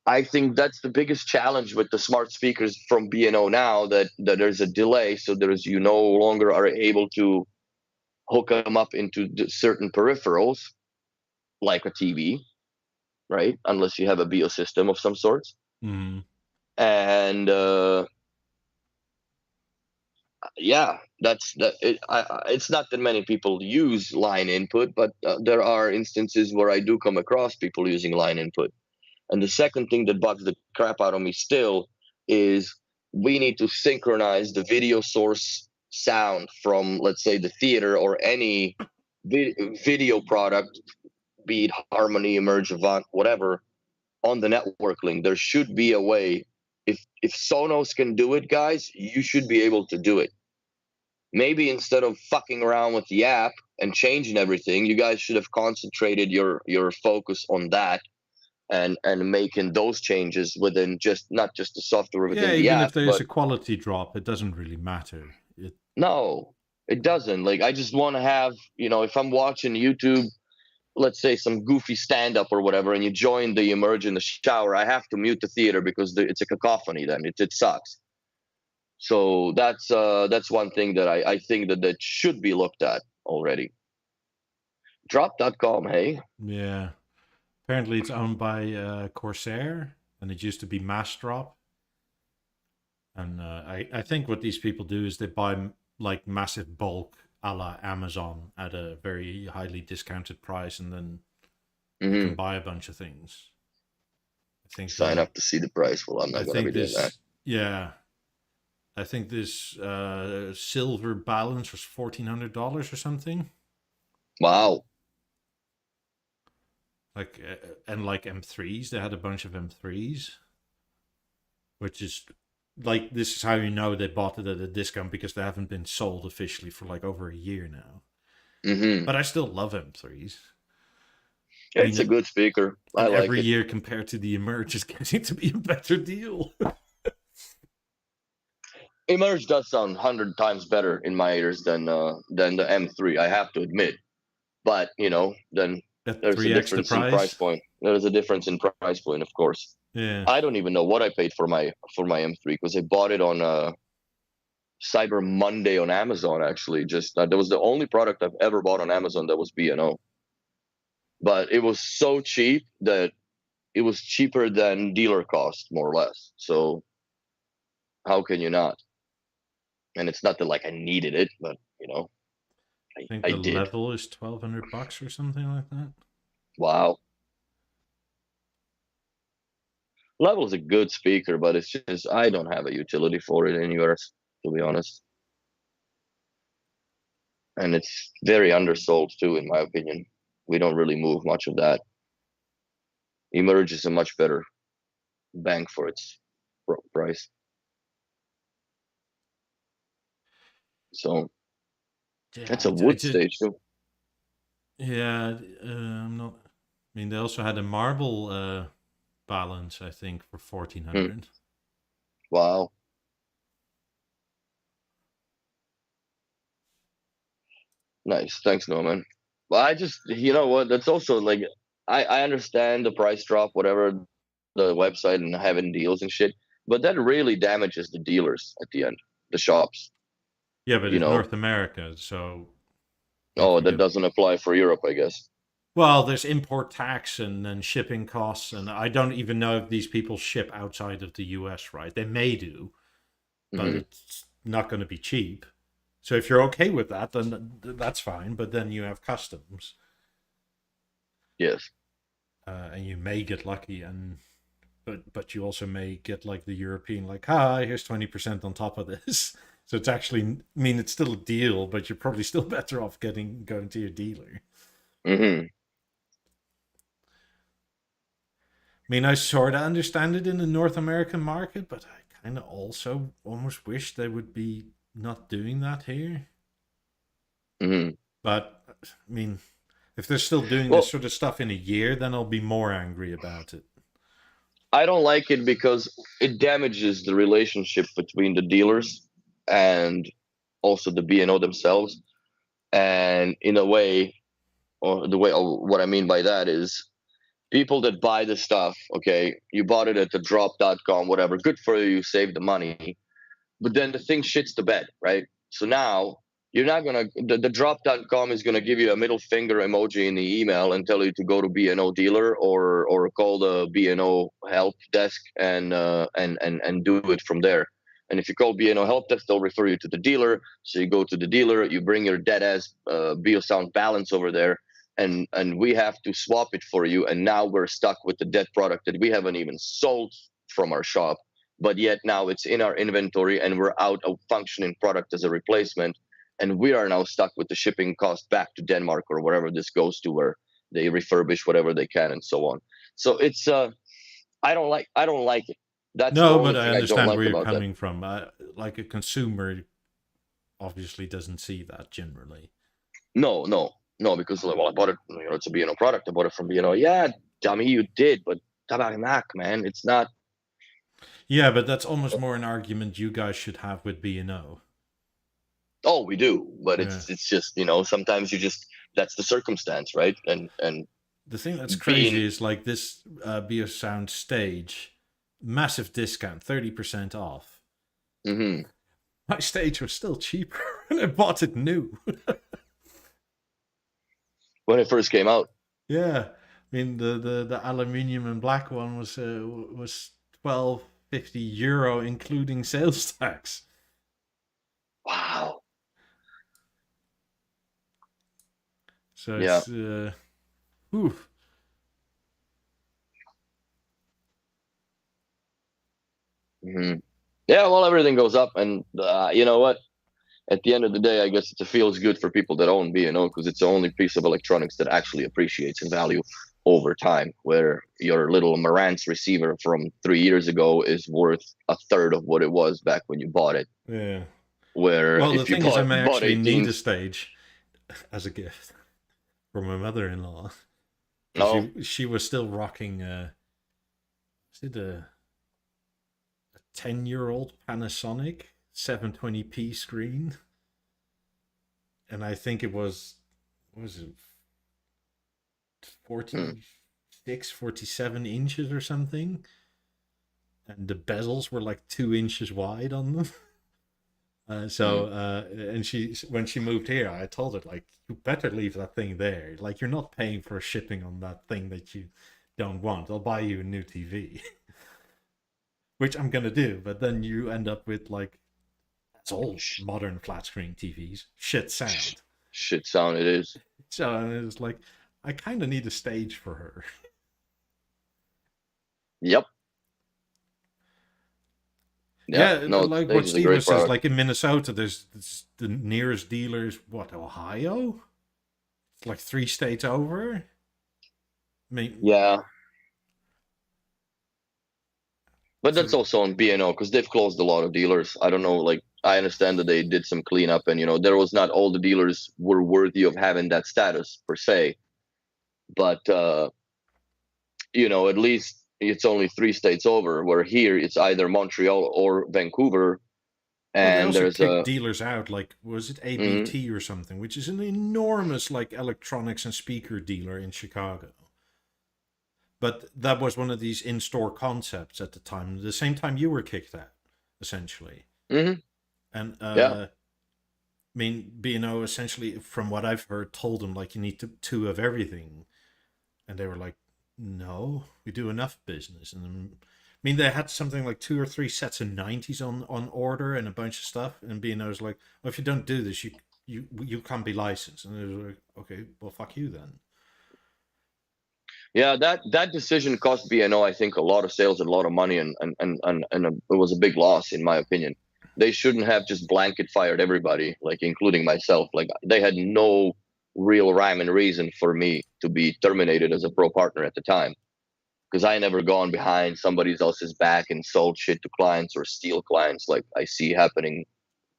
I think that's the biggest challenge with the smart speakers from B&O now, that there's a delay, so you no longer are able to hook them up into certain peripherals like a TV, right? Unless you have a BIOS system of some sorts. Hmm. And yeah, it's not that many people use line input, but there are instances where I do come across people using line input. And the second thing that bugs the crap out of me still is we need to synchronize the video source sound from, let's say, the theater or any video product, be it Harmony, Emerge, Avant, whatever, on the network link. There should be a way. If Sonos can do it, guys, you should be able to do it. Maybe instead of fucking around with the app and changing everything, you guys should have concentrated your focus on that, and making those changes within not just the software Yeah, within the even app, if there's but a quality drop, it doesn't really matter. no, it doesn't. Like, I just want to have, if I'm watching YouTube, let's say some goofy stand up or whatever, and you join the Emerge in the shower, I have to mute the theater because it's a cacophony. Then it sucks. So that's one thing that I think that should be looked at already. Drop.com, hey. Yeah. Apparently, it's owned by Corsair, and it used to be Massdrop. And I think what these people do is they buy like massive bulk a la Amazon at a very highly discounted price, and then you can Hmm. buy a bunch of things. I think Sign up to see the price. Well, I'm I not going to be think doing that. this, yeah, I think this silver balance was $1,400 or something. Wow. Like and like M3s, they had a bunch of M3s, which is like, this is how you know they bought it at a discount, because they haven't been sold officially for like over a year now. Hmm. But I still love M3s. I It's a mean, good speaker. I and like every it. year compared to the Emerge is getting to be a better deal. Emerge does sound 100 times better in my ears than the M3. I have to admit, but then At there's a 3x the difference in price price. point. There's a difference in price point, of course. Yeah. I don't even know what I paid for my M3 because I bought it on Cyber Monday on Amazon. Actually, just that was the only product I've ever bought on Amazon that was B&O. but it was so cheap that it was cheaper than dealer cost, more or less. So how can you not? And it's not that like I needed it, but I think I the did. level is $1,200 or something like that. Wow. Level's a good speaker, but it's just I don't have a utility for it anywhere, to be honest. And it's very undersold too, in my opinion. We don't really move much of that. Emerge is a much better bang for its price. So Yeah, it's a I wood did. stage too. Yeah, I'm not. I mean, they also had a marble balance, I think, for Hmm. 1,400. Wow. Nice. Thanks, Norman. Well, I just, you know what? That's also like, I understand the price drop, whatever, the website and having deals and shit, but that really damages the dealers at the end, the shops, Yeah, but you it's know. North America, so if Oh, that you doesn't apply for Europe, I guess. well, there's import tax and then shipping costs, and I don't even know if these people ship outside of the US, right? They may do, but Hmm. it's not going to be cheap. So if you're okay with that, then that's fine. But then you have customs, Yes. and you may get lucky, and but you also may get like the European, like, hi, here's 20% on top of this. So it's actually, I mean, it's still a deal, but you're probably still better off going to your dealer. Hmm. I mean, I sort of understand it in the North American market, but I kind of also almost wish they would be not doing that here. Hmm. But I mean, if they're still doing this Well, sort of stuff in a year, then I'll be more angry about it. I don't like it because it damages the relationship between the dealers and also the B&O themselves. And in a way, or the way, or what I mean by that is people that buy the stuff, okay, you bought it at the drop.com, whatever, good for you, you saved the money. But then the thing shits the bed, right? So now you're not gonna the drop.com is gonna give you a middle finger emoji in the email and tell you to go to B&O dealer or call the B&O help desk and do it from there. And if you call B&O help desk, they'll refer you to the dealer. So you go to the dealer, you bring your dead ass Beosound balance over there, and we have to swap it for you. And now we're stuck with the dead product that we haven't even sold from our shop, but yet now it's in our inventory and we're out of functioning product as a replacement, and we are now stuck with the shipping cost back to Denmark or wherever this goes to, where they refurbish whatever they can and so on. So it's I don't like it. That's the No, only but I thing I don't understand like where you're about that. coming from. Like a consumer obviously doesn't see that generally. No, no, no, because like, well, I bought it, it's a B&O product, I bought it from B&O. Yeah, dummy, you did, but tabac, man, it's not. Yeah, but that's almost more an argument you guys should have with B&O. Oh, we do, but Yeah. it's just, sometimes you just, that's the circumstance, right? And The thing that's being. crazy is like this Beosound stage, massive discount, 30% off. Hmm. My stage was still cheaper when I bought it new. When it first came out. Yeah, I mean the aluminium and black one was 12.50 euro including sales tax. Wow. So Yeah. it's whew. Hmm. Yeah. Well, everything goes up, and you know what? At the end of the day, I guess it feels good for people that own B&O because it's the only piece of electronics that actually appreciates in value over time. Where your little Marantz receiver from 3 years ago is worth a third of what it was back when you bought it. Yeah. Where Well, the if you thing is, I may bought actually need 18, a stage as a gift from my mother-in-law because no. she was still rocking. Is it a 10-year-old Panasonic 720p screen? And I think it was, what was it, Hmm. 46, 47 inches or something. And the bezels were like 2 inches wide on them. And when she moved here, I told her, like, you better leave that thing there. Like, you're not paying for shipping on that thing that you don't want. I'll buy you a new TV, which I'm gonna do. But then you end up with like, it's all modern flat screen TVs, shit sound. Shit sound it is. So it's like, I kind of need a stage for her. Yep. Yeah, no, like what Steven says, like in Minnesota, there's the nearest dealers, what, Ohio? It's like 3 states over. I mean, yeah. But that's also on B&O because they've closed a lot of dealers. I don't know, like I understand that they did some cleanup, and there was not all the dealers were worthy of having that status per se. But at least it's only 3 states over. Where here it's either Montreal or Vancouver, well, they and also there's kicked dealers out. Like, was it ABT Mhm. or something, which is an enormous like electronics and speaker dealer in Chicago. But that was one of these in-store concepts at the time. The same time you were kicked out, essentially. Mhm. And Yeah. I mean, B&O essentially, from what I've heard, told them like you need two of everything, and they were like, "No, we do enough business." And I mean, they had something like 2 or 3 sets of 90s on order and a bunch of stuff, and B&O was like, "Well, if you don't do this, you can't be licensed." And they were like, "Okay, well, fuck you then." Yeah, that decision cost B&O, I think, a lot of sales and a lot of money, and it was a big loss in my opinion. They shouldn't have just blanket fired everybody, like including myself. Like they had no real rhyme and reason for me to be terminated as a pro partner at the time, because I never gone behind somebody else's back and sold shit to clients or steal clients like I see happening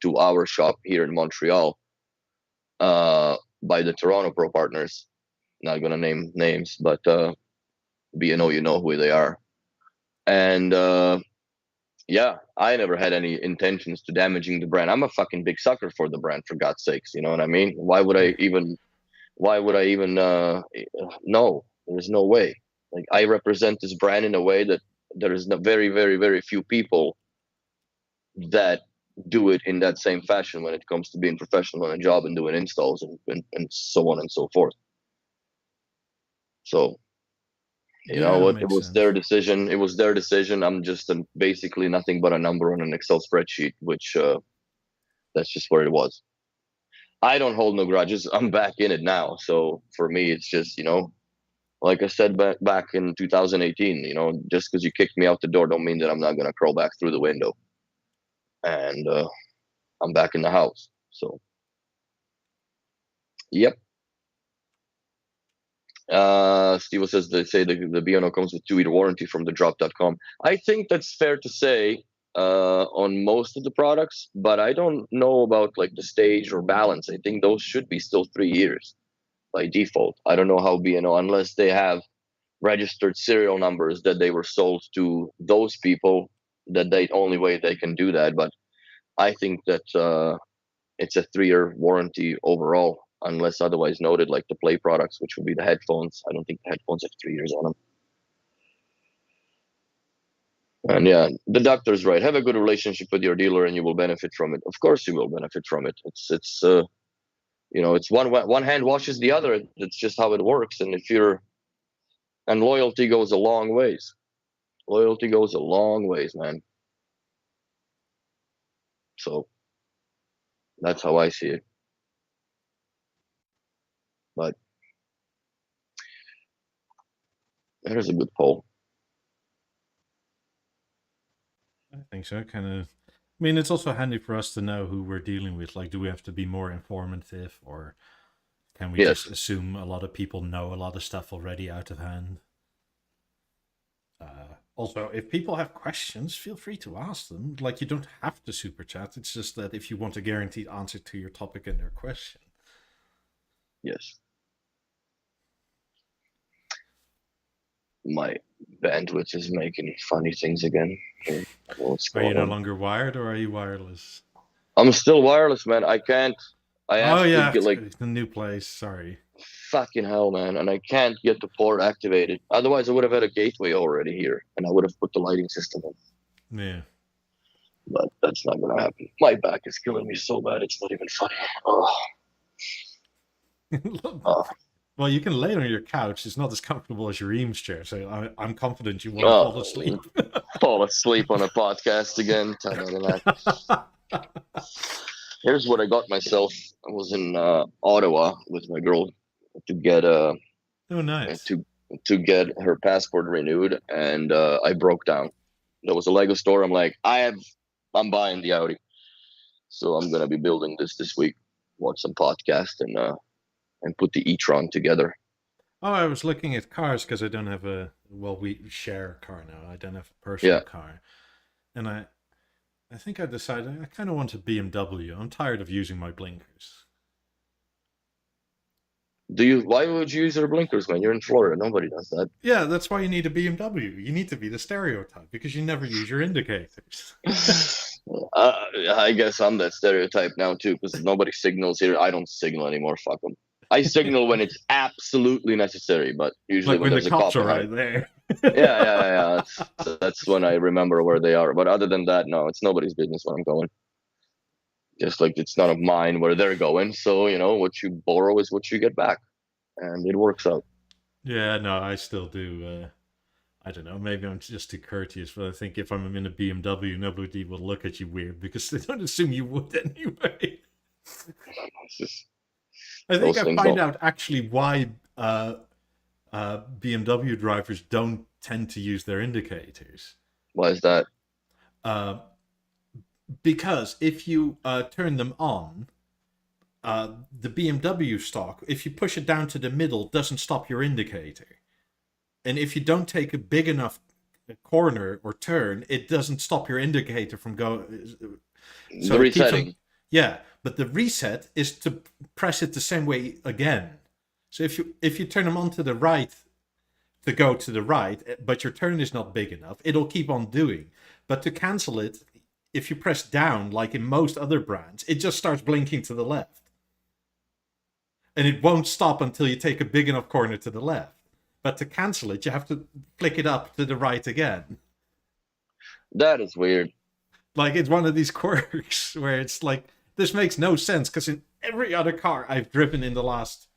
to our shop here in Montreal by the Toronto pro partners. Not gonna name names, but B&O, you know who they are. And yeah, I never had any intentions to damaging the brand. I'm a fucking big sucker for the brand, for God's sakes. You know what I mean? Why would I Yeah. even? Why would I even? No, there's no way. Like I represent this brand in a way that there is very, very, very few people that do it in that same fashion when it comes to being professional on a job and doing installs and so on and so forth. So you know Yeah, what? It makes was their sense. decision. It was their decision. I'm just basically nothing but a number on an Excel spreadsheet, which that's just where it was. I don't hold no grudges. I'm back in it now. So for me, it's just, like I said back in 2018, just because you kicked me out the door don't mean that I'm not going to crawl back through the window. And I'm back in the house. So, yep. Steve says they say the B&O comes with 2-year warranty from the drop.com. I think that's fair to say on most of the products, but I don't know about like the stage or balance. I think those should be still 3 years by default. I don't know how B&O, unless they have registered serial numbers that they were sold to those people, that the only way they can do that. But I think that it's a 3-year warranty overall, unless otherwise noted, like the Play products, which would be the headphones. I don't think the headphones have 3 years on them. And yeah, the doctor's right. Have a good relationship with your dealer, and you will benefit from it. Of course, you will benefit from it. It's it's one hand washes the other. It's just how it works. And loyalty goes a long ways. Loyalty goes a long ways, man. So that's how I see it. But there's a good poll. I think so. Kind of. I mean, it's also handy for us to know who we're dealing with. Like, do we have to be more informative, or can we just Yes. assume a lot of people know a lot of stuff already out of hand? Also, if people have questions, feel free to ask them. Like, you don't have to super chat. It's just that if you want a guaranteed answer to your topic and their question. Yes. My bandwidth is making funny things again. What's Are you going no on? longer wired, or are you wireless? I'm still wireless, man. I can't. I Oh have to yeah, get like the new place. Sorry. fucking hell, man, and I can't get the port activated. Otherwise, I would have had a gateway already here, and I would have put the lighting system in. Yeah. but that's not gonna happen. My back is killing me so bad, it's not even funny. Oh, oh, Well, you can lay on your couch. It's not as comfortable as your Eames chair, so I'm confident you won't fall oh, asleep. fall asleep on a podcast again. Here's what I got myself. I was in Ottawa with my girl to get Oh, nice. to get her passport renewed, and I broke down. There was a Lego store. I'm like, I'm buying the Audi, so I'm gonna be building this week. Watch some podcast and put the e-tron together. Oh, I was looking at cars because I don't have we share a car now. I don't have a personal car. And I think I decided I kind of want a BMW. I'm tired of using my blinkers. Why would you use your blinkers, man? You're in Florida. Nobody does that. Yeah, that's why you need a BMW. You need to be the stereotype because you never use your indicators. I guess I'm that stereotype now too, because nobody signals here. I don't signal anymore. Fuck them. I signal when it's absolutely necessary, but usually like when there's the a cops cop are right there. yeah. That's when I remember where they are. But other than that, no, it's nobody's business where I'm going. Just like it's none of mine where they're going. So what you borrow is what you get back, and it works out. Yeah, no, I still do. I don't know. Maybe I'm just too courteous, but I think if I'm in a BMW, nobody will look at you weird because they don't assume you would anyway. I think I find out actually why BMW drivers don't tend to use their indicators. Why is that? Because if you turn them on, the BMW stock, if you push it down to the middle, doesn't stop your indicator. And if you don't take a big enough corner or turn, it doesn't stop your indicator from going. So the resetting. Yeah, but the reset is to press it the same way again. So if you turn them on to the right to go to the right, but your turn is not big enough, it'll keep on doing. But to cancel it, if you press down, like in most other brands, it just starts blinking to the left. And it won't stop until you take a big enough corner to the left. But to cancel it, you have to flick it up to the right again. That is weird. Like, it's one of these quirks where it's like, this makes no sense, because in every other car I've driven in the last,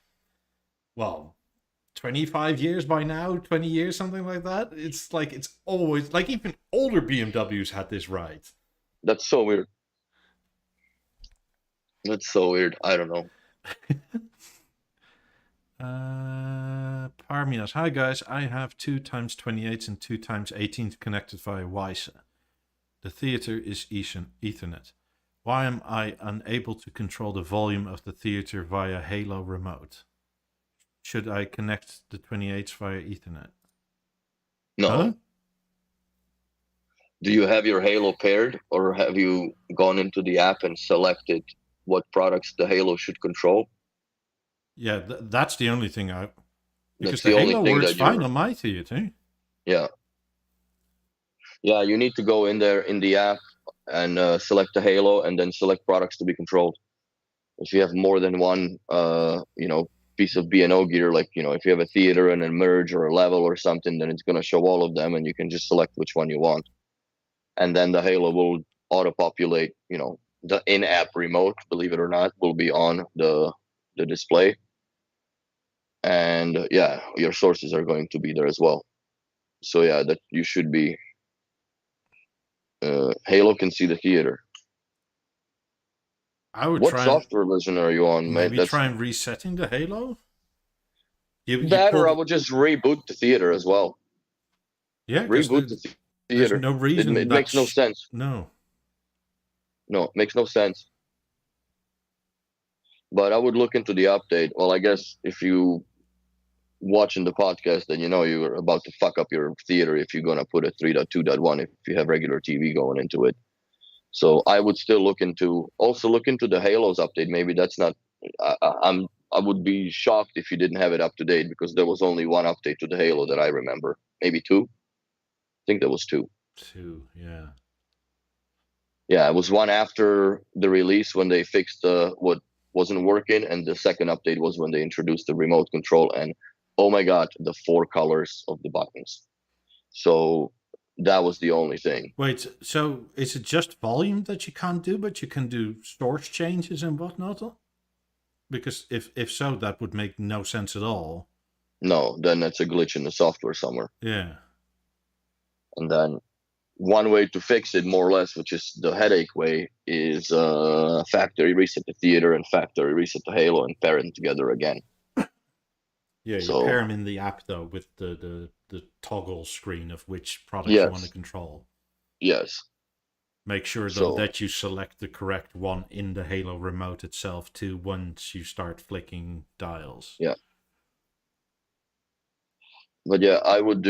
25 years by now, 20 years, something like that. It's like, it's always, like, even older BMWs had this right. That's so weird. That's so weird. I don't know. Parminas. Hi guys, I have 2x28s and 2x18s connected via Wisa. The theater is Ethernet. Why am I unable to control the volume of the theater via Halo remote? Should I connect the 28s via Ethernet? No. Huh? Do you have your Halo paired, or have you gone into the app and selected what products the Halo should control? Yeah, that's the only thing because the Halo works fine on my theater. Yeah. Yeah, you need to go in there in the app and select the Halo, and then select products to be controlled. If you have more than one, piece of B&O gear, like, if you have a theater and a merge or a level or something, then it's going to show all of them, and you can just select which one you want. And then the Halo will auto-populate, the in-app remote, believe it or not, will be on the display. And your sources are going to be there as well. So that you should be. Halo can see the theater. What software version are you on, mate? Maybe try and resetting the Halo? Or I would just reboot the theater as well. Yeah, reboot the theater. There's no reason. It makes no sense. No, it makes no sense. But I would look into the update. Well, I guess if you watching the podcast, then you're about to fuck up your theater if you're gonna put a 3.2.1 if you have regular TV going into it. So I would still look into the Halos update. Maybe that's not. I would be shocked if you didn't have it up to date, because there was only one update to the Halo that I remember. Maybe two. I think there was two. Yeah. Yeah, it was one after the release when they fixed what wasn't working, and the second update was when they introduced the remote control, and oh my god, the 4 colors of the buttons. So That was the only thing. Wait, so is it just volume that you can't do, but you can do source changes and whatnot? Because if so, that would make no sense at all. No, then that's a glitch in the software somewhere. Yeah. And then one way to fix it, more or less, which is the headache way, is factory reset the theater and factory reset the Halo and pair them together again. Yeah, you So, pair them in the app though with the toggle screen of which product yes. you want to control. Yes. Make sure though that you select the correct one in the Halo remote itself too once you start flicking dials. Yeah. But yeah, I would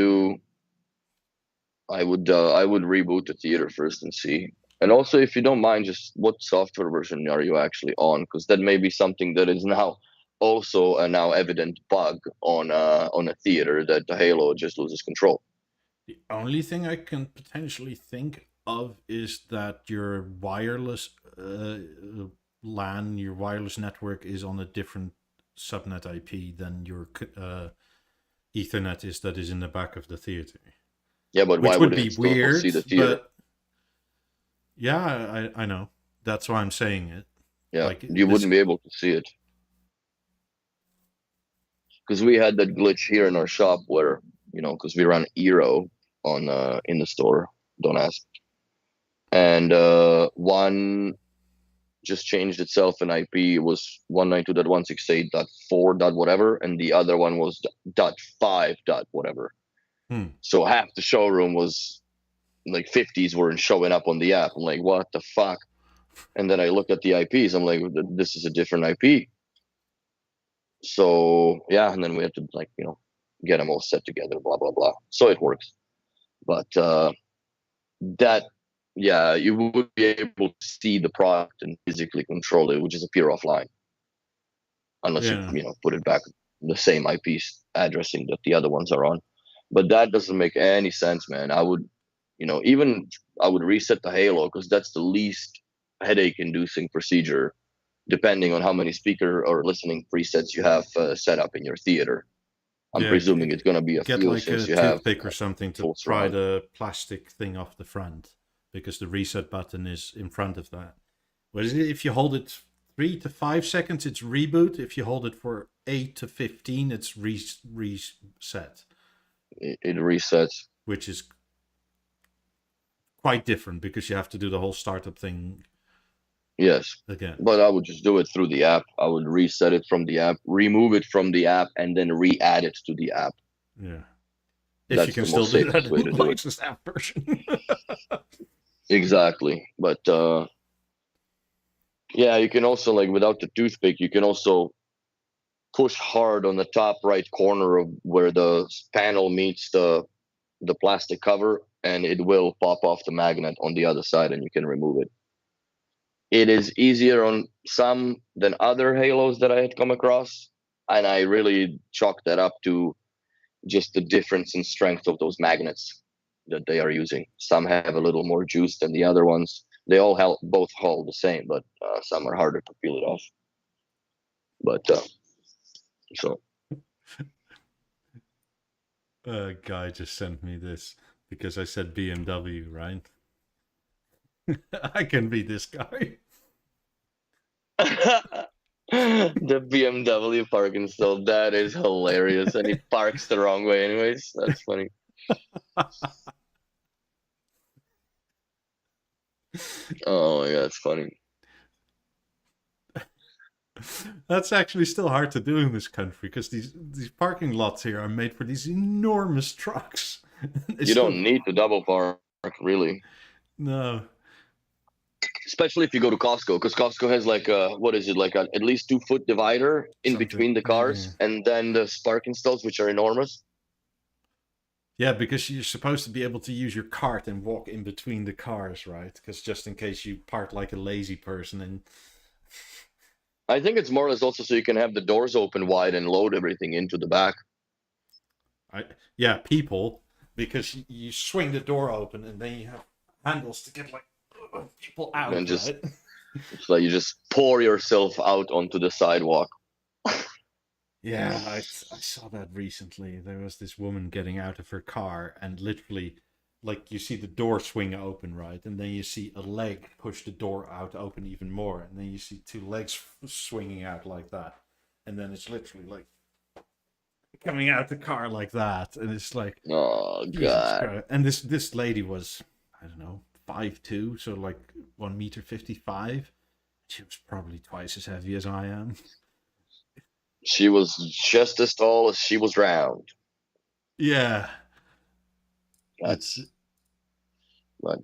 reboot the theater first and see. And also, if you don't mind, just what software version are you actually on? Because that may be something that is now also a now evident bug on a theater, that the Halo just loses control. The only thing I can potentially think of is that your wireless LAN, your wireless network, is on a different subnet IP than your Ethernet is that is in the back of the theater. Yeah, but which why would would be it still weird? see the theater? But yeah, I know. That's why I'm saying it. Yeah, like, you wouldn't be able to see it. Because we had that glitch here in our shop where, because we run Eero on in the store, don't ask. And one just changed itself in IP. It was 192.168.4. whatever, and the other one was .5. whatever. So half the showroom was like 50s weren't showing up on the app. I'm like, what the fuck? And then I looked at the IPs. I'm like, this is a different IP. So yeah, and then we had to get them all set together, blah blah blah. So it works. But that, yeah, you would be able to see the product and physically control it, which is appear offline, unless you put it back the same IP addressing that the other ones are on. But that doesn't make any sense, man. I would, I would reset the Halo, because that's the least headache-inducing procedure, depending on how many speaker or listening presets you have set up in your theater. I'm presuming it's going to be a few, like since a you have toothpick or something to pry the plastic thing off the front, because the reset button is in front of that. What is it? If you hold it 3 to 5 seconds, it's reboot. If you hold it for 8 to 15, it's reset. It resets, which is quite different because you have to do the whole startup thing. Yes. Again. But I would just do it through the app. I would reset it from the app, remove it from the app, and then re-add it to the app. Yeah. If you can still do that in the Lexus app version. Exactly. But yeah, you can also, like, without the toothpick, you can also push hard on the top right corner of where the panel meets the plastic cover, and it will pop off the magnet on the other side, and you can remove it. It is easier on some than other Halos that I had come across, and I really chalk that up to just the difference in strength of those magnets that they are using. Some have a little more juice than the other ones. They all both hold the same, but some are harder to peel it off. But so. A guy just sent me this because I said BMW, right? I can be this guy. The BMW parking stall, that is hilarious. And he parks the wrong way anyways. That's funny. Oh my god, it's funny. That's actually still hard to do in this country because these parking lots here are made for these enormous trucks. You don't need to double park, really. No. Especially if you go to Costco, because Costco has like at least 2-foot divider in between the cars, and then the parking stalls, which are enormous. Yeah, because you're supposed to be able to use your cart and walk in between the cars, right? Because just in case you park like a lazy person. And I think it's more or less also so you can have the doors open wide and load everything into the back. Yeah, people, because you swing the door open and then you have handles to get like people out. And just it's like you just pour yourself out onto the sidewalk. Yeah, I saw that recently. There was this woman getting out of her car and literally like you see the door swing open, right? And then you see a leg push the door out open even more. And then you see two legs swinging out like that. And then it's literally like coming out the car like that. And it's like, Oh Jesus God. Christ. And this lady was, I don't know, 5'2", so like 1 meter 55. She was probably twice as heavy as I am. She was just as tall as she was round. Yeah. That's but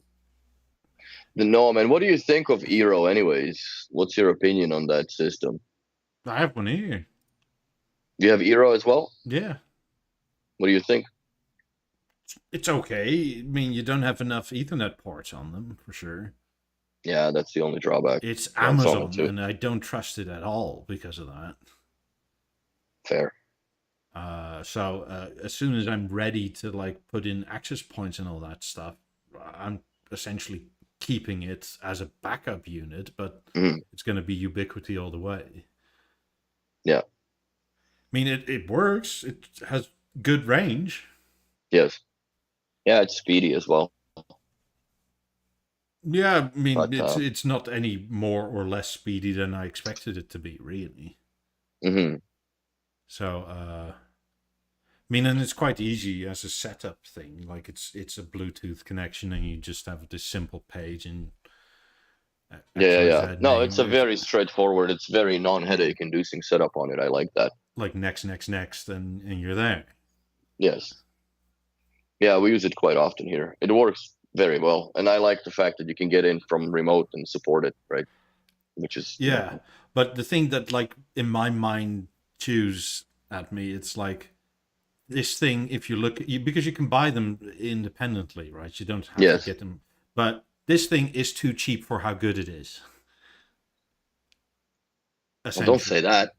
no, man. What do you think of Eero, anyways? What's your opinion on that system? I have one here. You have Eero as well? Yeah. What do you think? It's okay. I mean, you don't have enough Ethernet ports on them, for sure. Yeah, that's the only drawback. It's Yeah, it's only Amazon, two. and I don't trust it at all because of that. Fair. So as soon as I'm ready to like put in access points and all that stuff, I'm essentially keeping it as a backup unit, but it's going to be ubiquity all the way. Yeah. I mean, it works. It has good range. Yes. Yeah, it's speedy as well. Yeah, I mean, But, it's not any more or less speedy than I expected it to be, really. So, I mean, and it's quite easy as a setup thing. Like it's a Bluetooth connection, and you just have this simple page and Yeah. No, name. it's a very straightforward. It's very non-headache inducing setup on it. I like that. Like next, and you're there. Yes. Yeah, we use it quite often here. It works very well, and I like the fact that you can get in from remote and support it, right? Which is Yeah, but the thing that like in my mind chews at me, it's like this thing. If you look, because you can buy them independently, right? You don't have to get them. But this thing is too cheap for how good it is. Well, don't say that.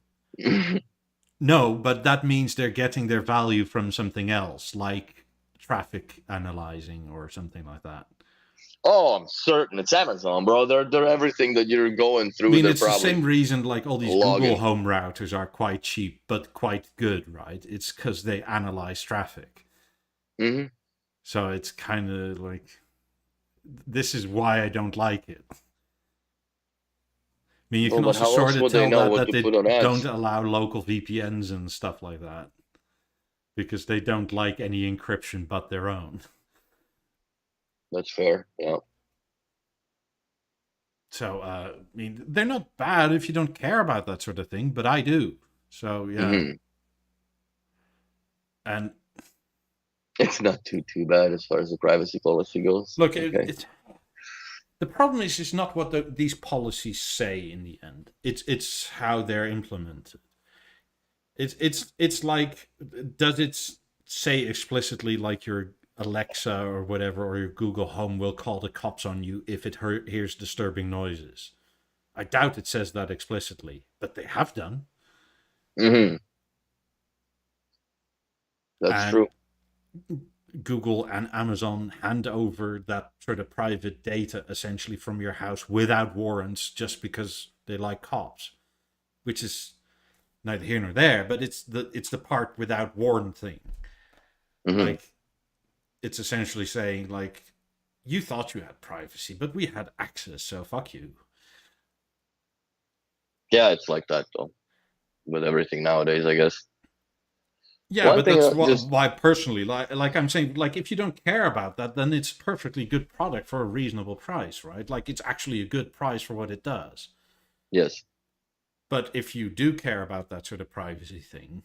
No, but that means they're getting their value from something else, like traffic analyzing or something like that. Oh, I'm certain it's Amazon, bro. They're everything that you're going through. I mean, it's the same reason like all these Google Home routers are quite cheap but quite good, right? It's because they analyze traffic. So it's kind of like, this is why I don't like it. I mean, you can also sort of tell that they don't allow local VPNs and stuff like that, because they don't like any encryption but their own. That's fair, yeah. So, I mean, they're not bad if you don't care about that sort of thing, but I do. So, yeah. And it's not too bad as far as the privacy policy goes. Look, the problem is not what these policies say in the end. It's how they're implemented. It's like, does it say explicitly like your Alexa or whatever, or your Google Home will call the cops on you if it hears disturbing noises? I doubt it says that explicitly, but they have done. That's true. Google and Amazon hand over that sort of private data essentially from your house without warrants just because they like cops, which is neither here nor there, but it's the part without warrant thing. Like, it's essentially saying like, you thought you had privacy, but we had access, so fuck you. Yeah, it's like that though, with everything nowadays, I guess. Yeah, but that's why personally, like I'm saying, like if you don't care about that, then it's a perfectly good product for a reasonable price, right? Like it's actually a good price for what it does. Yes. But if you do care about that sort of privacy thing,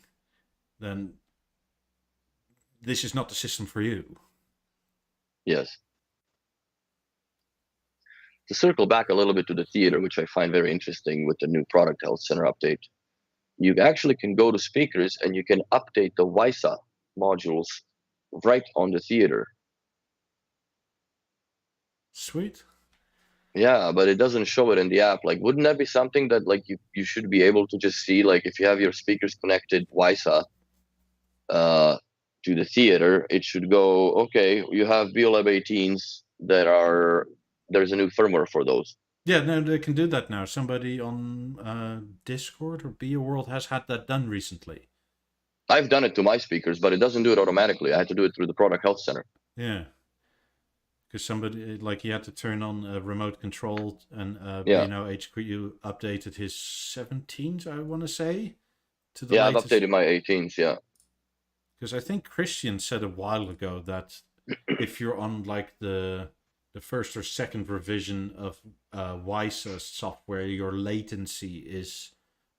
then this is not the system for you. Yes. To circle back a little bit to the theater, which I find very interesting with the new product health center update, you actually can go to speakers and you can update the Wisa modules right on the theater. Sweet. Yeah, but it doesn't show it in the app. Like, wouldn't that be something that like you should be able to just see? Like, if you have your speakers connected Wisa to the theater, it should go, okay, you have Beolab 18s there's a new firmware for those. Yeah, no, they can do that now. Somebody on Discord or BeoWorld has had that done recently. I've done it to my speakers, but it doesn't do it automatically. I had to do it through the product health center. Yeah. Because somebody, like, he had to turn on remote control, and Yeah. HQ updated his 17s, I want to say, to the Yeah, I've latest. updated my 18s. Yeah. Because I think Christian said a while ago that if you're on like the first or second revision of Wisa software, your latency is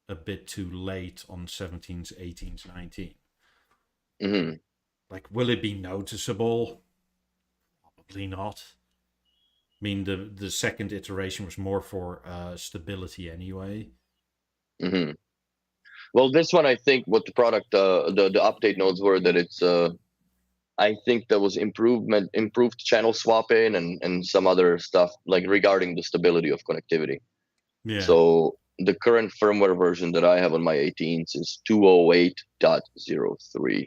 a bit too late on 17s, 18s, 19. Mm-hmm. Like, will it be noticeable? Probably not. I mean, the second iteration was more for stability anyway. Mm-hmm. Well, this one, I think what the product, the update notes were that it's, I think there was improved channel swapping and some other stuff like regarding the stability of connectivity. Yeah. So the current firmware version that I have on my 18s is 208.03.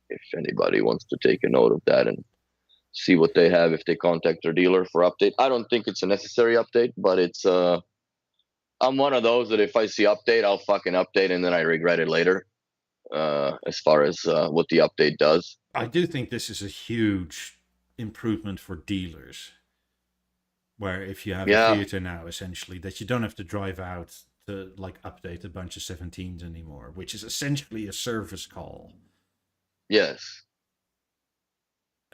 If anybody wants to take a note of that and see what they have if they contact their dealer for update. I don't think it's a necessary update, but it's I'm one of those that if I see update, I'll fucking update and then I regret it later. As far as what the update does. I do think this is a huge improvement for dealers. Where if you have a theater now, essentially, that you don't have to drive out to like update a bunch of 17s anymore, which is essentially a service call. Yes.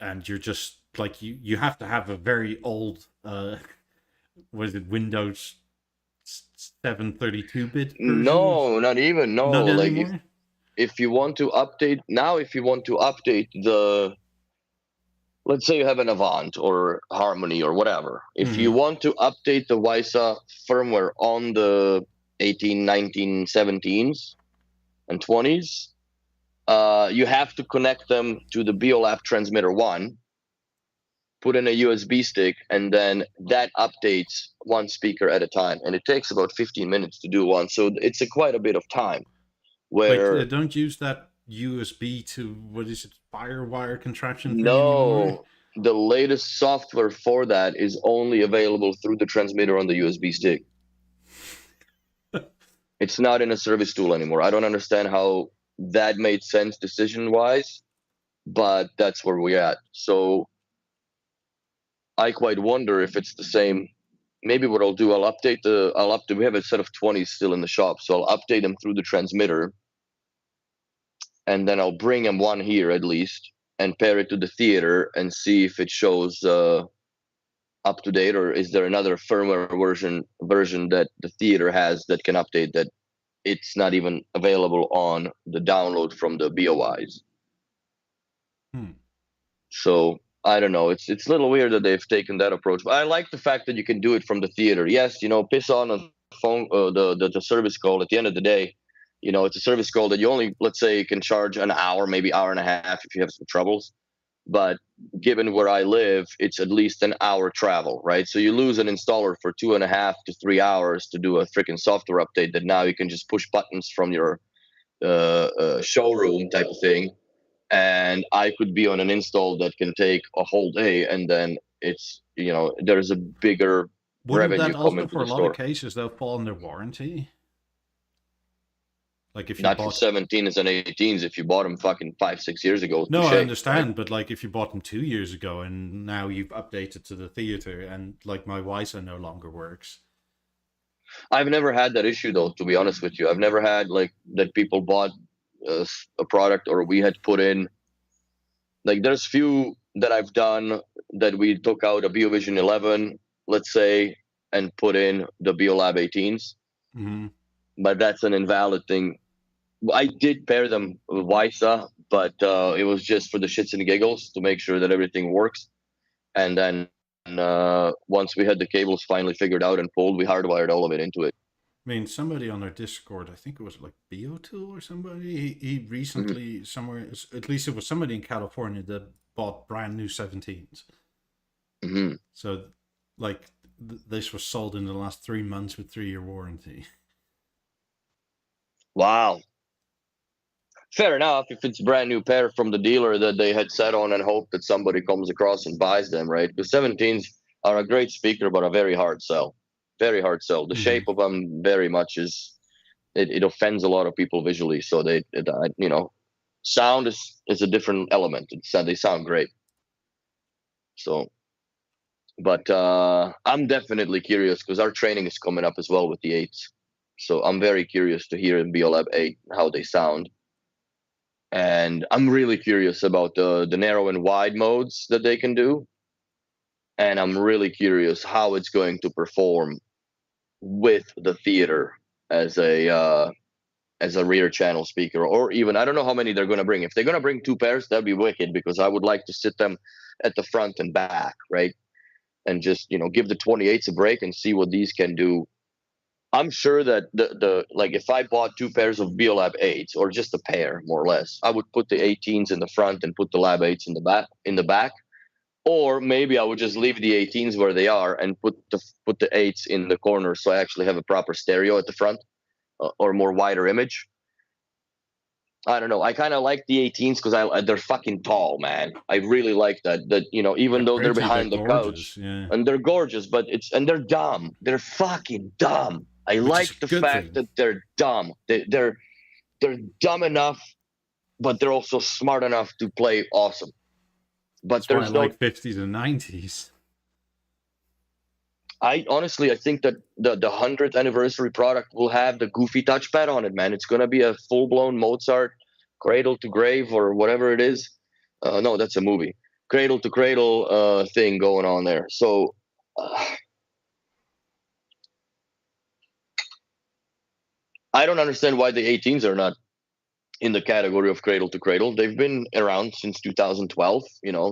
And you're just like you have to have a very old what is it, Windows 732-bit version? No, not even. No, not like anymore? if you want to update now, if you want to update the, let's say you have an Avant or Harmony or whatever. If you want to update the Wisa firmware on the 18, 19, 17s and 20s, you have to connect them to the Beolab transmitter 1, put in a USB stick, and then that updates one speaker at a time. And it takes about 15 minutes to do one. So it's quite a bit of time. Where Wait, don't use that USB to, what is it, Firewire contraption thing no, anymore? the latest software for that is only available through the transmitter on the USB stick. It's not in a service tool anymore. I don't understand how that made sense decision wise, but that's where we're at. So I quite wonder if it's the same. Maybe what I'll do, we have a set of 20s still in the shop, so I'll update them through the transmitter, and then I'll bring them one here at least and pair it to the theater and see if it shows up to date, or is there another firmware version that the theater has that can update that it's not even available on the download from the BOIs. So I don't know. It's a little weird that they've taken that approach, but I like the fact that you can do it from the theater. Yes, piss on the phone, the service call. At the end of the day, it's a service call that you only, let's say, can charge an hour, maybe hour and a half if you have some troubles. But given where I live, it's at least an hour travel, right? So you lose an installer for 2.5 to 3 hours to do a freaking software update that now you can just push buttons from your showroom type of thing. And I could be on an install that can take a whole day, and then it's, there's a bigger revenue that also coming to for the a lot store. of cases they'll fall under warranty? Like if you not bought for 17s and 18s, if you bought them fucking 5-6 years ago. No, touche, I understand, right? but like if you bought them 2 years ago and now you've updated to the theater and like my Wisa no longer works. I've never had that issue though, to be honest with you. I've never had like that people bought a product or we had put in, like there's few that I've done that we took out a BeoVision 11, let's say, and put in the Beolab 18s. But that's an invalid thing. I did pair them with Wisa, but it was just for the shits and giggles to make sure that everything works. And then once we had the cables finally figured out and pulled, we hardwired all of it into it. I mean, somebody on our Discord, I think it was like BeoTalk or somebody, he recently somewhere, at least it was somebody in California that bought brand new 17s. So like this was sold in the last 3 months with 3-year warranty. Wow. Fair enough if it's a brand new pair from the dealer that they had set on and hope that somebody comes across and buys them, right? Because 17s are a great speaker, but a very hard sell. Very hard sell. The shape of them very much it offends a lot of people visually. So sound is a different element. They sound great. So But I'm definitely curious because our training is coming up as well with the 8s. So I'm very curious to hear in Beolab 8 how they sound. And I'm really curious about the narrow and wide modes that they can do. And I'm really curious how it's going to perform with the theater as a rear channel speaker, or even I don't know how many they're going to bring. If they're going to bring 2 pairs, that'd be wicked because I would like to sit them at the front and back, right? And just give the 28s a break and see what these can do. I'm sure that the like if I bought 2 pairs of Beolab 8s or just a pair more or less, I would put the 18s in the front and put the Lab 8s in the back. Or maybe I would just leave the 18s where they are and put the 8s in the corner so I actually have a proper stereo at the front, or more wider image. I don't know. I kind of like the 18s because they're fucking tall, man. I really like that. Even They're though they're pretty, they're behind the gorgeous, couch, yeah. and they're gorgeous, and they're dumb. They're fucking dumb. I Which is like a the good fact thing. that they're dumb. They're dumb enough, but they're also smart enough to play awesome. But That's why I there's no. like 50s and 90s. I honestly think that the 100th anniversary product will have the goofy touchpad on it, man. It's gonna be a full blown Mozart Cradle to Grave or whatever it is. No, that's a movie. Cradle to Cradle thing going on there. So I don't understand why the 18s are not in the category of Cradle to Cradle. They've been around since 2012.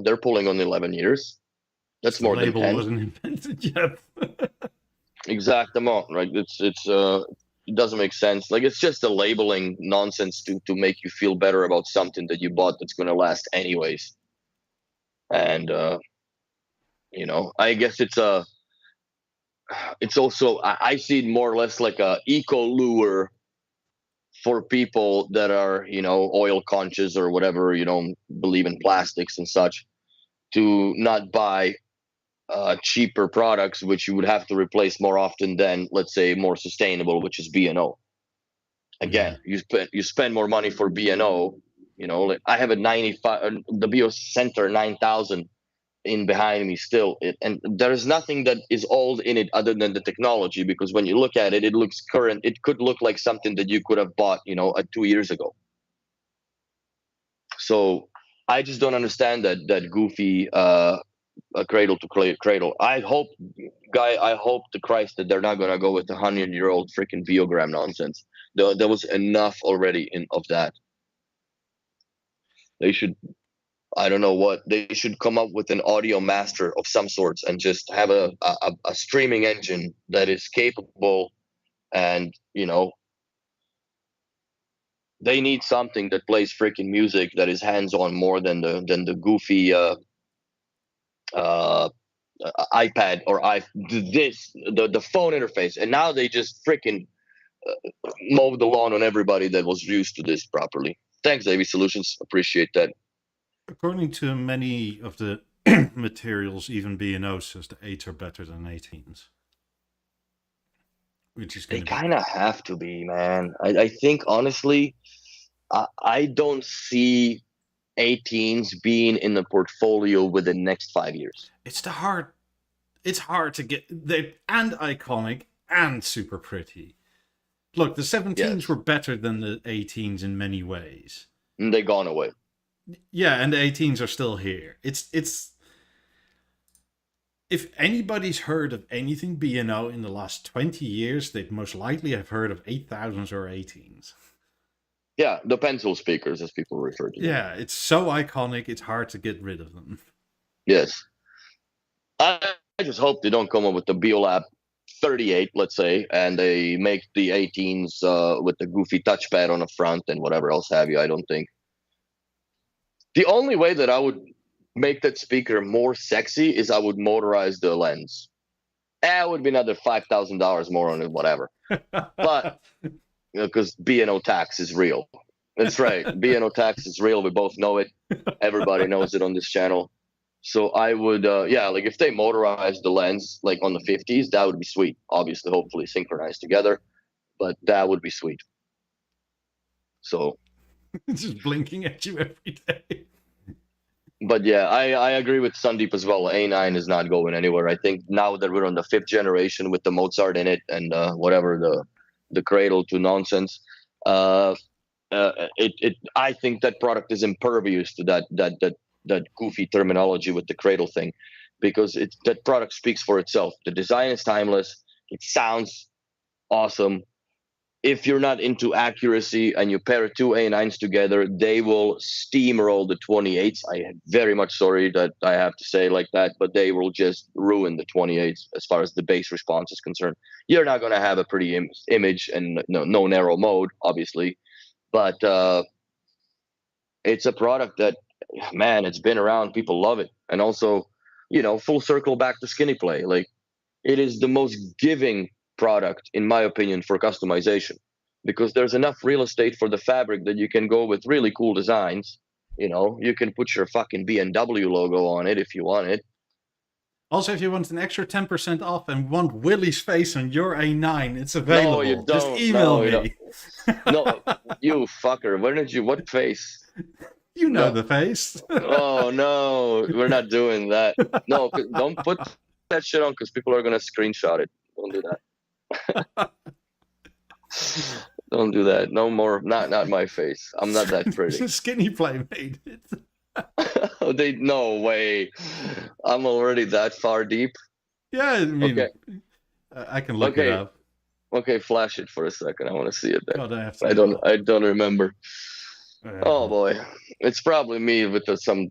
They're pulling on 11 years. That's The more than label 10. wasn't invented yet. Exact amount, right? It doesn't make sense. Like it's just a labeling nonsense to make you feel better about something that you bought that's going to last anyways. And I guess it's also I see it more or less like a eco lure for people that are oil conscious or whatever, believe in plastics and such, to not buy cheaper products which you would have to replace more often than, let's say, more sustainable, which is B&O. Again, Yeah. you spend more money for B&O. Like I have a 95 the Beocenter 9000 in behind me still, and there is nothing that is old in it other than the technology, because when you look at it, it looks current. It could look like something that you could have bought 2 years ago. So I just don't understand that goofy cradle to cradle. I hope to Christ that they're not gonna go with the 100-year-old freaking Beogram nonsense. There was enough already of that. They should, I don't know what, they should come up with an audio master of some sorts and just have a streaming engine that is capable, and they need something that plays freaking music that is hands on more than the goofy uh, iPad or the phone interface. And now they just freaking mow the lawn on everybody that was used to this properly. Thanks, AV Solutions. Appreciate that. According to many of the materials, even B&O says the 8s are better than 18s. Which is They going to be... kind of have to be, man. I think, honestly, I don't see 18s being in the portfolio within the next 5 years. It's hard to get... They and iconic and super pretty. Look, the 17s Yes. were better than the 18s in many ways. And they've gone away. Yeah, and the 18s are still here. It's if anybody's heard of anything B&O in the last 20 years, they'd most likely have heard of 8000s or 18s. Yeah, the pencil speakers, as people refer to them. Yeah, it's so iconic, it's hard to get rid of them. Yes. I just hope they don't come up with the Beolab 38, let's say, and they make the 18s with the goofy touchpad on the front and whatever else have you. I don't think. The only way that I would make that speaker more sexy is I would motorize the lens. It would be another $5,000 more on it, whatever. But because B&O tax is real. That's right. B&O tax is real. We both know it. Everybody knows it on this channel. So I would, like if they motorize the lens like on the 50s, that would be sweet. Obviously, hopefully synchronized together, but that would be sweet. So it's just blinking at you every day. But yeah, I agree with Sandeep as well. A9 is not going anywhere. I think now that we're on the 5th generation with the Mozart in it and whatever the Cradle to nonsense, I think that product is impervious to that goofy terminology with the Cradle thing, because that product speaks for itself. The design is timeless. It sounds awesome. If you're not into accuracy and you pair two A9s together, they will steamroll the 28s. I am very much sorry that I have to say like that, but they will just ruin the 28s as far as the bass response is concerned. You're not going to have a pretty image and no narrow mode, obviously, but it's a product that, man, it's been around. People love it. And also, full circle back to SKINIPLAY. Like, it is the most giving product, in my opinion, for customization, because there's enough real estate for the fabric that you can go with really cool designs. You can put your fucking BMW logo on it if you want it. Also, if you want an extra 10% off and want Willie's face on your A9, it's available. No, you don't. Just email me. No, you fucker. What face? You know the face. Oh, no. We're not doing that. No, don't put that shit on, because people are going to screenshot it. Don't do that. Don't do that. No more. Not my face. I'm not that pretty. SKINIPLAY made it. No way. I'm already that far deep. Yeah, I mean, okay. I can look it up. Okay, flash it for a second. I want to see it there. God, I don't remember. Oh boy, it's probably me with some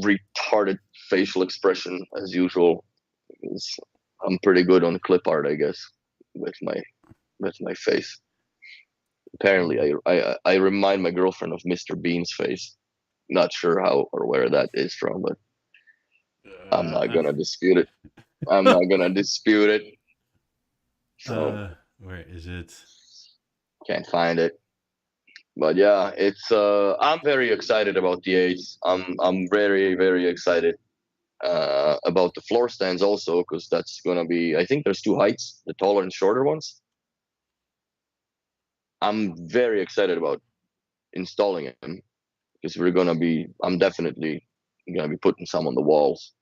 retarded facial expression as usual. I'm pretty good on clip art, I guess, with my face. Apparently, I remind my girlfriend of Mr. Bean's face. Not sure how or where that is from, but I'm not gonna dispute it. I'm not gonna dispute it. So where is it? Can't find it. But yeah, it's I'm very excited about the 8s. I'm very, very excited about the floor stands also, because that's gonna be, I think there's 2 heights, the taller and shorter ones. I'm very excited about installing them, because I'm definitely gonna be putting some on the walls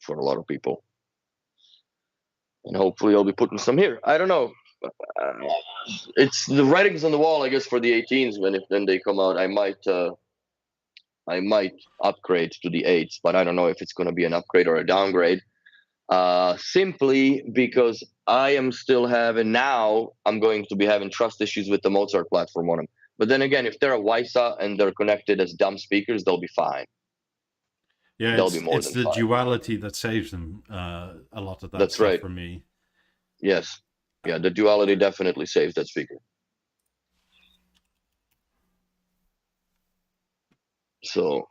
for a lot of people, and hopefully I'll be putting some here. I don't know. It's the writings on the wall, I guess, for the 18s. When they come out, I might upgrade to the 8s, but I don't know if it's going to be an upgrade or a downgrade. Simply because I'm going to be having trust issues with the Mozart platform on them. But then again, if they're a Wisa and they're connected as dumb speakers, they'll be fine. Yeah, it's the duality that saves them a lot of that. That's stuff right. For me. Yes. Yeah, the duality definitely saves that speaker. So,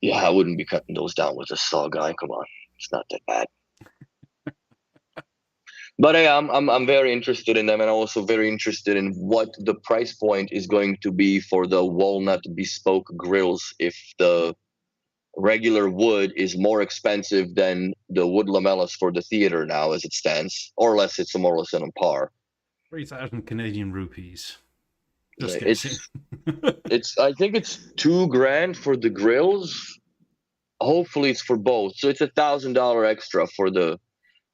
yeah, I wouldn't be cutting those down with a saw guy. Come on, it's not that bad. But I'm very interested in them, and also very interested in what the price point is going to be for the walnut bespoke grills. If the regular wood is more expensive than the wood lamellas for the theater now as it stands, or less, it's more or less on par. 3,000 Canadian rupees. It's I think it's $2,000 for the grills. Hopefully it's for both, so it's $1,000 extra for the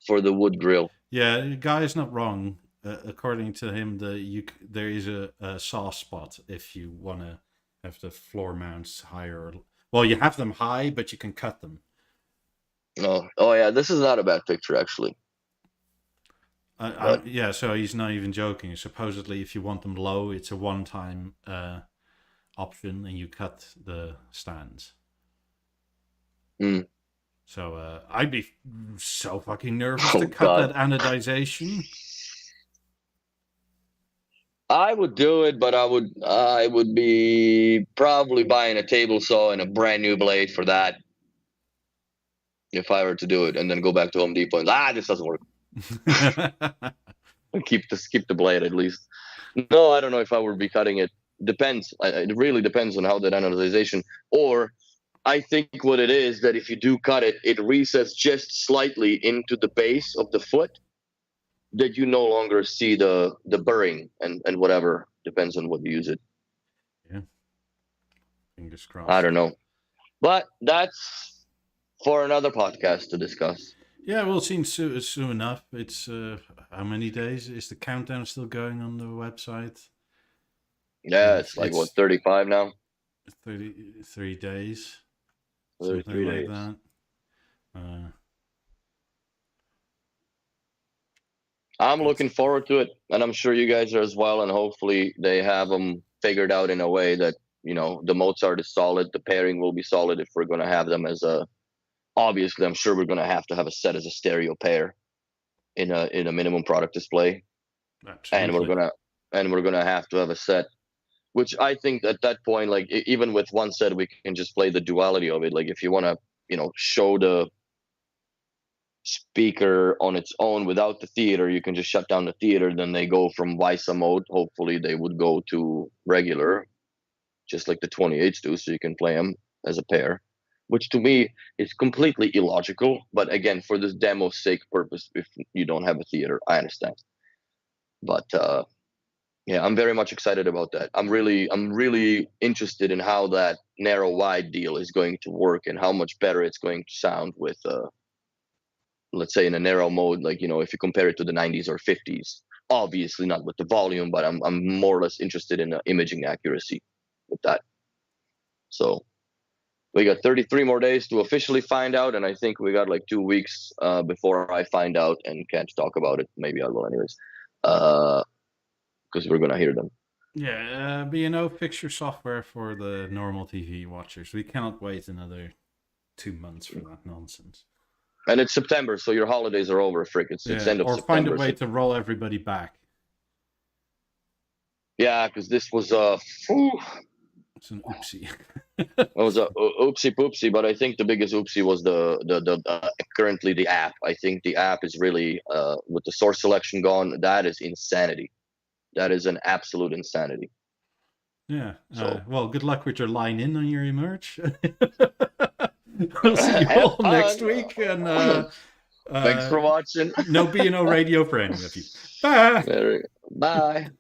wood grill. Yeah, the guy is not wrong. According to him, there is a soft spot if you want to have the floor mounts higher. Well, you have them high, but you can cut them. Oh yeah, this is not a bad picture, actually. Yeah, so he's not even joking. Supposedly, if you want them low, it's a one-time option, and you cut the stands. So I'd be so fucking nervous to cut that anodization. I would do it, but I would be probably buying a table saw and a brand new blade for that, if I were to do it, and then go back to Home Depot and this doesn't work. keep the blade at least. No, I don't know if I would be cutting it. Depends. It really depends on how that anodization. Or I think what it is, that if you do cut it, it resets just slightly into the base of the foot, that you no longer see the burring and whatever. Depends on what you use it. Yeah. Fingers crossed. I don't know. But that's for another podcast to discuss. Yeah, we'll see soon enough. It's how many days is the countdown still going on the website? Yeah, it's like what, 35 now? 33 days, 33 something like days. that. I'm looking forward to it, and I'm sure you guys are as well. And hopefully, they have them figured out in a way that, you know, the Mozart is solid, the pairing will be solid if we're going to have them as a. Obviously, I'm sure we're going to have a set as a stereo pair in a minimum product display, Absolutely. and we're gonna have to have a set. Which I think at that point, like even with one set, we can just play the duality of it. Like if you want to, you know, show the speaker on its own without the theater, you can just shut down the theater. Then they go from Wisa mode. Hopefully, they would go to regular, just like the 28s do, so you can play them as a pair. Which to me is completely illogical. But again, for this demo's sake purpose, if you don't have a theater, I understand. But yeah, I'm very much excited about that. I'm really interested in how that narrow wide deal is going to work and how much better it's going to sound with let's say in a narrow mode, like, you know, if you compare it to the 90s or 50s. Obviously not with the volume, but I'm more or less interested in the imaging accuracy with that. So we got 33 more days to officially find out, and I think we got like 2 weeks before I find out and can't talk about it. Maybe I will anyways. Because we're gonna hear them. Yeah, but you know, fix your software for the normal TV watchers. We cannot wait another 2 months for that nonsense. And it's September, so your holidays are over, frick. It's end of or September. Or find a way to roll everybody back. Yeah, because this was it's an oopsie. It was a oopsie poopsie, but I think the biggest oopsie was the currently the app. I think the app is really with the source selection gone. That is insanity. That is an absolute insanity. Yeah. Well, good luck with your line in on your emerge. We'll see you all next week. And thanks for watching. No B&O radio for any of you. Bye. Bye.